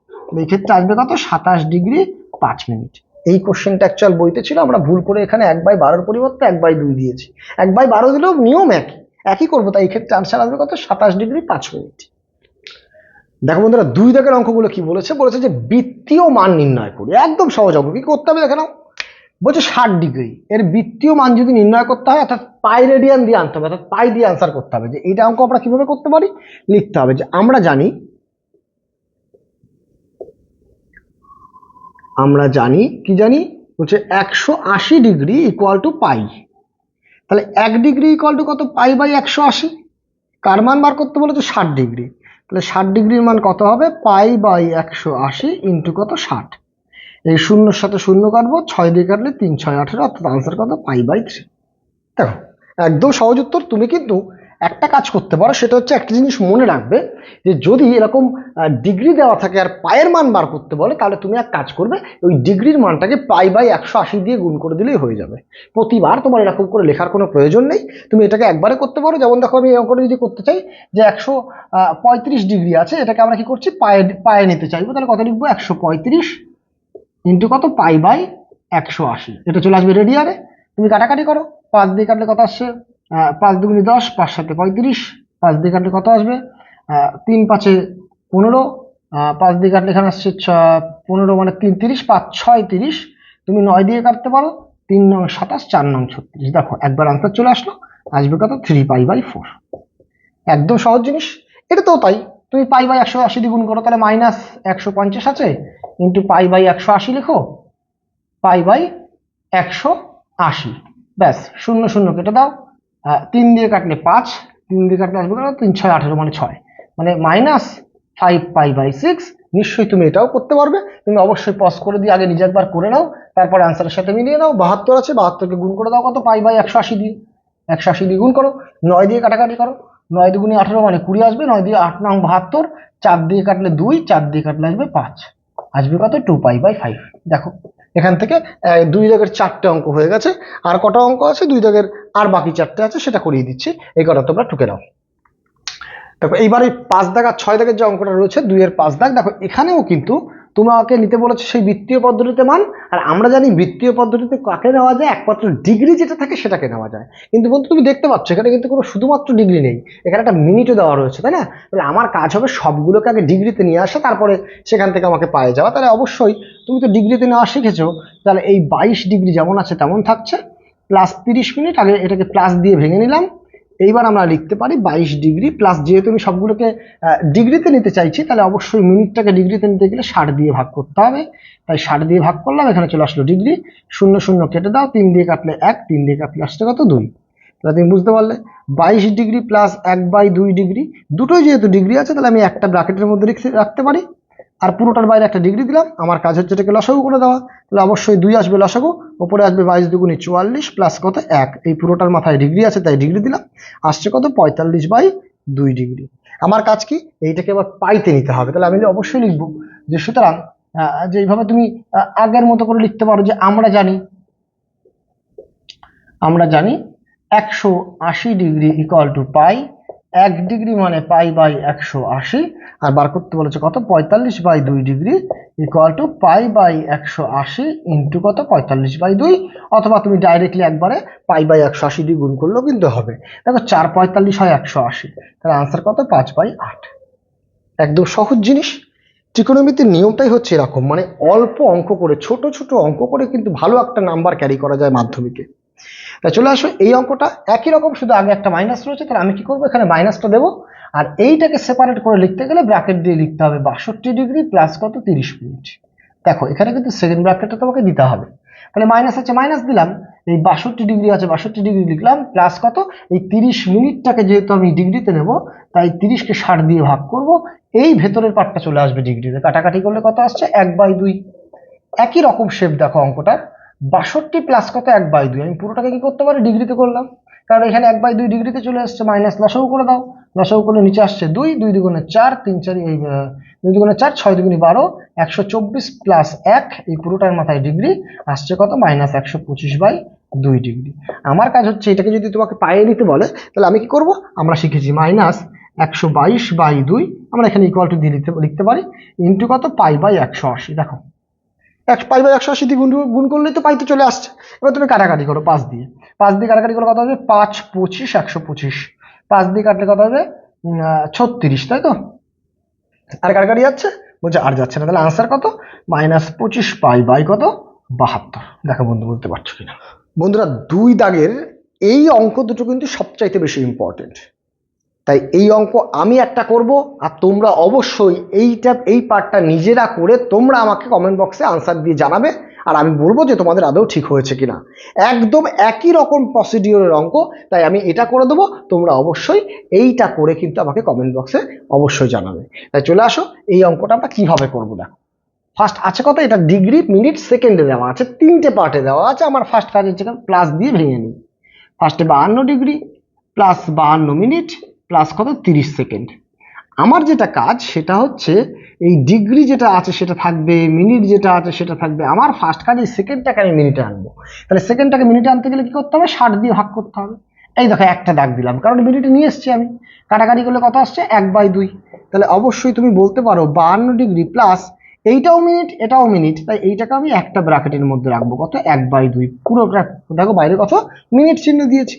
এই ক্ষেত্রে আসবে কত, 27 ডিগ্রি 5 মিনিট। এই কোশ্চেনটা অ্যাকচুয়াল বইতে ছিল, আমরা ভুল করে এখানে 1/12 পরিবর্তে 1/2 দিয়েছি, 1/12 দিলেও নিয়ম একই করবো, তাই এই ক্ষেত্রে আনসার আসবে কত, 27 ডিগ্রি 5 মিনিট। দেখো বন্ধুরা 2 দাগের অঙ্কগুলো কি বলেছে, বলেছে যে বৃত্তীয় মান নির্ণয় করি, একদম সহজ অঙ্ক। কি করতে হবে দেখে নাও, বলছে 60 ডিগ্রি এর বৃত্তীয় মান যদি নির্ণয় করতে হয়, অর্থাৎ পাই রেডিয়ান দিয়ে আনতে হবে, অর্থাৎ পাই দিয়ে আনসার করতে হবে। যে এইটা অঙ্ক আমরা কিভাবে করতে পারি, লিখতে হবে যে আমরা জানি কি জানি, বলছে 180 ডিগ্রি ইকুয়াল টু পাই, তাহলে 1 ডিগ্রি ইকুয়াল টু কত, পাই/180। কার মান বার করতে বলেছে, 60 ডিগ্রি, তাহলে 60 ডিগ্রির মান কত হবে, পাই/180 ইন্টু কত, 60। এই শূন্যর সাথে শূন্য কাটবো, 6 দিয়ে কাটলে 3 6 18, অর্থাৎ আনসার কত, পাই/3। দেখো একদম সহজ উত্তর। তুমি কিন্তু একটা কাজ করতে পারো, সেটা হচ্ছে একটা জিনিস মনে রাখবে, যে যদি এরকম ডিগ্রি দেওয়া থাকে আর পায়ের মান বার করতে বলে, তাহলে তুমি এক কাজ করবে, ওই ডিগ্রির মানটাকে পাই/180 দিয়ে গুণ করে দিলেই হয়ে যাবে। প্রতিবার তোমার এরকম করে লেখার কোনো প্রয়োজন নেই, তুমি এটাকে একবারে করতে পারো। যেমন দেখো আমি এই অঙ্কটা যদি করতে চাই যে 135 ডিগ্রি আছে, এটাকে আমরা কি করছি, পায়ে নিতে চাইবো, তাহলে কত লিখবো, 135 ইন্টু কত, পাই/180, এটা চলে আসবে রেডিয়ানে। তুমি কাটাকাটি করো, 5 দিয়ে কাটলে কত আসছে, 5 দুগুণে 10, 5 7 35, 5 দিয়ে কাটলে কত আসবে, 3 5 15, 5 দিয়ে কাটলে এখানে আসছে 15 মানে 3 30, 5 6 30, তুমি 9 দিয়ে কাটতে পারো, 3 9 27, 4 9 36। দেখো একবার আনসার চলে আসলো, আসবে কত, 3π/4। একদম সহজ জিনিস, এটা তো তাই। তুমি পাই/180 দিয়ে গুণ করো, তাহলে -150 আছে, ইন্টু পাই/180 লিখো, পাই/180, ব্যাস, 0 0 কেটে দাও, 3 দিয়ে কাটলে 5, 3 দিয়ে কাটলে আসবে 3 6 18 মানে 6, মানে -5π/6। নিশ্চয়ই তুমি এটাও করতে পারবে, তুমি অবশ্যই পজ করে দিয়ে আগে নিজে একবার করে নাও, তারপর আনসারের সাথে মিলিয়ে নাও। 72 আছে, 72কে গুণ করে দাও কত, পাই/180 দিয়ে, 180 দিয়ে গুণ করো, 9 দিয়ে কাটাকাটি করো, 9 দুগুণে 18 মানে 20 আসবে, 9 দিয়ে 8 9 72, 4 দিয়ে কাটলে 2, 4 দিয়ে কাটলে আসবে 5, আসবে কত, 2π/5। দেখো এখান থেকে 2 দাগের 4টে অঙ্ক হয়ে গেছে, আর কটা অঙ্ক আছে, 2 দাগের আর বাকি 4টে আছে, সেটা করিয়ে দিচ্ছি, এই কটা তোমরা টুকে নাও। দেখো এইবার এই 5 দাগ আর 6 দাগের যে অঙ্কটা রয়েছে, 2 এর 5 দাগ, দেখো এখানেও কিন্তু তোমাকে নিতে বলেছে সেই বৃত্তীয় পদ্ধতিতে মান। আর আমরা জানি বৃত্তীয় পদ্ধতিতে কাকে নেওয়া যায়, একমাত্র ডিগ্রি যেটা থাকে সেটাকে নেওয়া যায়। কিন্তু বন্ধু তুমি দেখতে পাচ্ছ এখানে কিন্তু কোনো শুধুমাত্র ডিগ্রি নেই, এখানে একটা মিনিটও দেওয়া রয়েছে, তাই না? তাহলে আমার কাজ হবে সবগুলোকে আগে ডিগ্রিতে নিয়ে আসা, তারপরে সেখান থেকে আমাকে পায়ে যাওয়া। তাহলে অবশ্যই তুমি তো ডিগ্রিতে নেওয়া শিখেছো, তাহলে এই 22 ডিগ্রি যেমন আছে তেমন থাকছে, প্লাস 30 মিনিট, আগে এটাকে প্লাস দিয়ে ভেঙে নিলাম। এইবার আমরা লিখতে পারি 22 ডিগ্রি প্লাস, যেহেতু আমি সবগুলোকে ডিগ্রিতে নিতে চাইছি, তাহলে অবশ্যই মিনিটটাকে ডিগ্রিতে নিতে গেলে 60 দিয়ে ভাগ করতে হবে, তাই 60 দিয়ে ভাগ করলাম, এখানে চলে আসলো ডিগ্রি, 0 0 কেটে দাও, 3 দিয়ে কাটলে 1, 3 দিয়ে কাটলে আসছে কত, 2। তাহলে তুমি বুঝতে পারলে 22 ডিগ্রি প্লাস 1/2 ডিগ্রি, দুটোই যেহেতু ডিগ্রি আছে, তাহলে আমি একটা ব্র্যাকেটের মধ্যে রাখতে পারি, আর পুরোটার বাইরে একটা ডিগ্রি দিলাম। আমার কাজ হচ্ছে এটাকে লসাগু করে দেওয়া, তাহলে অবশ্যই 2 আসবে লসাগু, উপরে আসবে 22 দুগুণে 44 প্লাস কত, 1, এই পুরোটার মাথায় ডিগ্রি আছে তাই ডিগ্রি দিলাম, আসছে কত, 45/2 ডিগ্রি। আমার কাজ কি, এইটাকে আবার পাইতে নিতে হবে, তাহলে আমি অবশ্যই লিখবো যে, সুতরাং যে এইভাবে তুমি আগের মতো করে লিখতে পারো যে আমরা জানি 180 degree equal to pi, 1 degree মানে পাই/180, আর বার করতে বলেছে কত, 45/2 ডিগ্রি ইকুয়াল টু পাই/180 ইন্টু কত, 45/2, অথবা তুমি ডাইরেক্টলি একবারে পাই/180 দিয়ে গুণ করলেও কিন্তু হবে। দেখো 4 45 হয় 180, তাহলে আনসার কত, 5/8। একদম সহজ জিনিস। ত্রিকোণমিতির নিয়মটাই হচ্ছে এরকম, মানে অল্প অঙ্ক করে, ছোট ছোট অঙ্ক করে কিন্তু ভালো একটা নাম্বার ক্যারি করা যায় মাধ্যমিকে। তাই চলে আসো, এই অঙ্কটা একই রকম, শুধু আগে একটা মাইনাস রয়েছে, তাহলে আমি কি করবো, এখানে মাইনাসটা দেবো, আর এইটাকে সেপারেট করে লিখতে গেলে ব্র্যাকেট দিয়ে লিখতে হবে 62 ডিগ্রি প্লাস কত, 30 মিনিট। দেখো এখানে কিন্তু সেকেন্ড ব্র্যাকেটটা তোমাকে দিতে হবে, তাহলে মাইনাস আছে মাইনাস দিলাম, এই 62 ডিগ্রি আছে 62 ডিগ্রি লিখলাম, প্লাস কত এই 30 মিনিটটাকে যেহেতু আমি ডিগ্রিতে নেব তাই 30কে 60 দিয়ে ভাগ করব, এই ভেতরের পার্টটা চলে আসবে ডিগ্রিতে, কাটাকাটি করলে কত আসছে 1/2। একই রকম শেপ দেখো অঙ্কটার, 62 প্লাস কত 1/2, আমি পুরোটাকে কি করতে পারি ডিগ্রিতে করলাম, কারণ এখানে 1/2 ডিগ্রিতে চলে আসছে, মাইনাস লসাগু করে দাও, লসাগু করলে নিচে আসছে 2, 2 দুগুণে 4, 3 4 এই 2 দুগুণে 4, 6 দুগুণে 12, 124 প্লাস 1 এই পুরোটার মাথায় ডিগ্রি আসছে কত মাইনাস 125/2 ডিগ্রি। আমার কাজ হচ্ছে এটাকে যদি তোমাকে পায়ে নিতে বলে তাহলে আমি কি করব, আমরা শিখেছি মাইনাস 122/2, আমরা এখানে ইকুয়াল টু দিয়ে লিখতে পারি, ইন্টু কত পাই/180। দেখো পাই/180 দিয়ে গুণ করলেই তো পাইতে চলে আসছে। এবার তুমি কাটাকাটি করো 5 দিয়ে, 5 দিয়ে কাটাকাটি করলে কত হবে 5 25 125, 5 দিয়ে কাটলে কত হবে 36, তাই তো? আর কাটাকাটি যাচ্ছে, বলছে আর যাচ্ছে না, তাহলে আনসার কত -25 পাই/, কত 72। দেখো বন্ধু বলতে পারছো কিনা। বন্ধুরা 2 দাগের এই অঙ্ক দুটো কিন্তু সবচাইতে বেশি ইম্পর্টেন্ট, তাই এই অঙ্ক আমি একটা করব, আর তোমরা অবশ্যই এই পার্টটা নিজেরা করে তোমরা আমাকে কমেন্ট বক্সে আনসার দিয়ে জানাবে, আর আমি বলবো যে তোমাদের আদৌ ঠিক হয়েছে কিনা। একদম একই রকম প্রসিডিওরের অঙ্ক, তাই আমি এটা করে দেবো, তোমরা অবশ্যই এইটা করে কিন্তু আমাকে কমেন্ট বক্সে অবশ্যই জানাবে। তাই চলে আসো, এই অঙ্কটা আমরা কিভাবে করবো। দেখো ফার্স্ট আছে কত, এটা ডিগ্রি মিনিট সেকেন্ডে দেওয়া আছে, 3টে পার্টে দেওয়া আছে। আমার ফার্স্ট কাজ হচ্ছে প্লাস দিয়ে ভেঙে নিই, ফার্স্টে 52 ডিগ্রি প্লাস 52 মিনিট প্লাস কত 30 সেকেন্ড। আমার যেটা কাজ সেটা হচ্ছে এই ডিগ্রি যেটা আছে সেটা থাকবে, মিনিট যেটা আছে সেটা থাকবে। আমার ফার্স্ট কাজ এই সেকেন্ডটাকে আমি মিনিটে আনবো, তাহলে সেকেন্ডটাকে মিনিটে আনতে গেলে কি করতে হবে 60 দিয়ে ভাগ করতে হবে। এই দেখো একটা দাগ দিলাম কারণ মিনিটে নিয়ে এসছি আমি, কাটাকাটি করলে কত আসছে 1/2। তাহলে অবশ্যই তুমি বলতে পারো 52 ডিগ্রি প্লাস এইটাও মিনিট এটাও মিনিট, তাই এইটাকে আমি একটা ব্র্যাকেটের মধ্যে রাখবো, কত 1/2 পুরো। দেখো বাইরে কত মিনিট চিহ্ন দিয়েছি।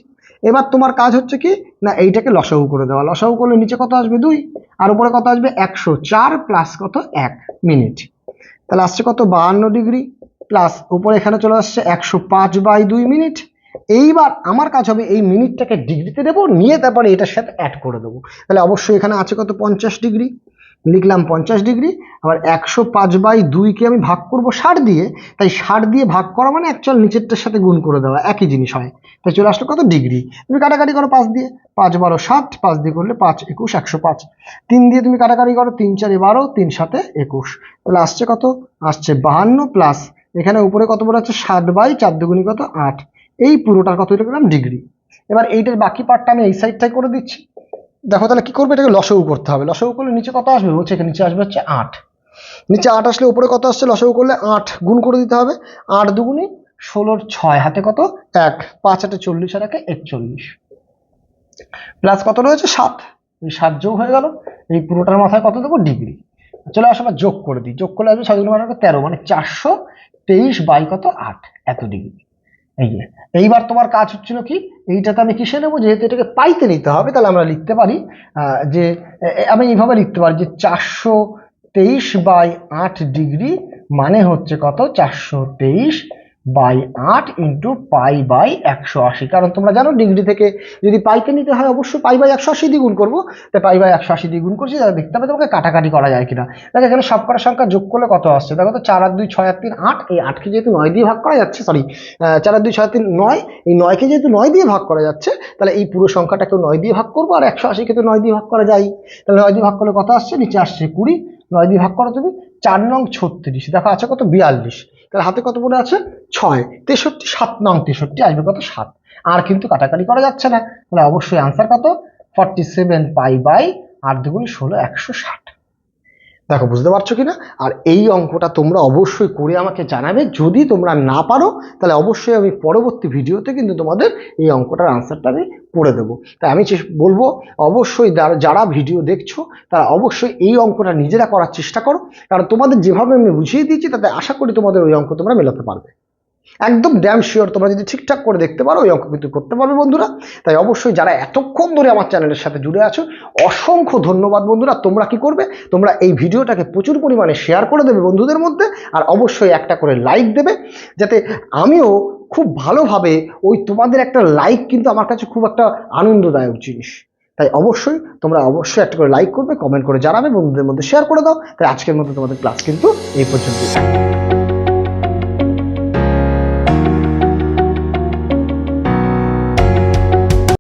এবার তোমার কাজ হচ্ছে কি না এইটাকে লসাগু করে দেওয়া, লসাগু করলে নিচে কত আসবে 2, আর উপরে কত আসবে 104 প্লাস কত 1 মিনিট, তাহলে আসছে কত 52 ডিগ্রি প্লাস উপরে এখানে চলে আসছে 105/2 মিনিট। এইবার আমার কাজ হবে এই মিনিটটাকে ডিগ্রিতে দেবো, নিয়ে তারপরে এটার সাথে অ্যাড করে দেবো। তাহলে অবশ্যই এখানে আছে কত 50 ডিগ্রি, লিখলাম 50 ডিগ্রি, আবার 105/2কে আমি ভাগ করব 60 দিয়ে, তাই 60 দিয়ে ভাগ করা মানে অ্যাকচুয়াল নিচেরটার সাথে গুণ করে দেওয়া, একই জিনিস হয়। তাই চলে আসলো কত ডিগ্রি, তুমি কাটাকাটি করো 5 দিয়ে, 5 12 7, 5 দিয়ে করলে 5 21 105, 3 দিয়ে তুমি কাটাকাটি করো 3 4 12, 3 7 21, তাহলে আসছে কত আসছে 52 প্লাস এখানে উপরে কত বড় আছে 7/4 দুগুণী কত 8, এই পুরোটার কত লিখলাম ডিগ্রি। এবার এইটার বাকি পার্টটা আমি এই সাইডটাই করে দিচ্ছি। দেখো তাহলে কি করবে, এটাকে লসাগু করতে হবে, লসাগু করলে নিচে কত আসবে বলছে, এখানে নিচে আসবে হচ্ছে 8, নিচে 8 আসলে উপরে কত আসছে লসাগু করলে 8 গুণ করে দিতে হবে, 8 দুগুণী 16 6 হাতে কত 1, 5 8 40 আর 1 41, প্লাস কত রয়েছে 7, এই 7 যোগ হয়ে গেল, এই পুরোটার মাথায় কত দেবো ডিগ্রি। চলে আসো আবার যোগ করে দিই, যোগ করলে আসবে 6 দুগুণে 13, মানে 423 কত 8 এত ডিগ্রি। এই যে এইবার তোমার কাজ হচ্ছিল কি, এইটাতে আমি কিসে নেবো, যেহেতু এটাকে পাইতে নিতে হবে তাহলে আমরা লিখতে পারি যে আমি এইভাবে লিখতে পারি যে 423/8 ডিগ্রি মানে হচ্ছে কত 423/8 ইন্টু পাই/180, কারণ তোমরা জানো ডিগ্রি থেকে যদি পাইতে নিতে হয় অবশ্যই পাই/180 দিয়ে গুণ করবো, তাই পাই/180 দিয়ে গুণ করছি। তাহলে দেখতে হবে তোমাকে কাটাকাটি করা যায় কিনা। দেখো এখানে সব কটা সংখ্যা যোগ করলে কত আসছে, দেখো তো 4 আর 2 6 আর 3 8, এই 8কে যেহেতু 9 দিয়ে ভাগ করা যাচ্ছে, সরি 4 আর 2 6 আর 3 9, এই 9কে যেহেতু 9 দিয়ে ভাগ করা যাচ্ছে তাহলে এই পুরো সংখ্যাটাকেও 9 দিয়ে ভাগ করবো, আর 180কে তো 9 দিয়ে ভাগ করা যায়, তাহলে 9 দিয়ে ভাগ করলে কত আসছে নিচে আসছে 20, 9 দিয়ে ভাগ করো তুমি 4 নং 36, দেখো আছে কত 42, তাহলে হাতে কত পড়ে আছে 6, 63 7 নং 63 আসবে কত 7, আর কিন্তু কাটাকাটি করা যাচ্ছে না, তাহলে অবশ্যই আনসার কত 47 পাই/8 দুগুণ 16 160। দেখো বুঝতে পারছো কিনা। আর এই অঙ্কটা তোমরা অবশ্যই করে আমাকে জানাবে, যদি তোমরা না পারো তাহলে অবশ্যই আমি পরবর্তী ভিডিওতে কিন্তু তোমাদের এই অঙ্কটার আনসারটা আমি করে দেবো। তাই আমি বলবো অবশ্যই যারা ভিডিও দেখছো তারা অবশ্যই এই অঙ্কটা নিজেরা করার চেষ্টা করো, কারণ তোমাদের যেভাবে আমি বুঝিয়ে দিয়েছি তাতে আশা করি তোমাদের ওই অঙ্ক তোমরা মেলাতে পারবে। একদম ড্যাম শিওর তোমরা যদি ঠিকঠাক করে দেখতে পারো ওই অঙ্ক কিন্তু করতে পারবে বন্ধুরা। তাই অবশ্যই যারা এতক্ষণ ধরে আমার চ্যানেলের সাথে জুড়ে আছো অসংখ্য ধন্যবাদ বন্ধুরা। তোমরা কি করবে, তোমরা এই ভিডিওটাকে প্রচুর পরিমাণে শেয়ার করে দেবে বন্ধুদের মধ্যে, আর অবশ্যই একটা করে লাইক দেবে, যাতে আমিও খুব ভালোভাবে ওই তোমাদের একটা লাইক কিন্তু আমার কাছে খুব একটা আনন্দদায়ক জিনিস। তাই তাই অবশ্যই তোমরা অবশ্যই একটা করে লাইক করবে, কমেন্ট করে জানাবে, বন্ধুদের মধ্যে শেয়ার করে দাও। তাই আজকের মতো তোমাদের ক্লাস কিন্তু এই পর্যন্তই।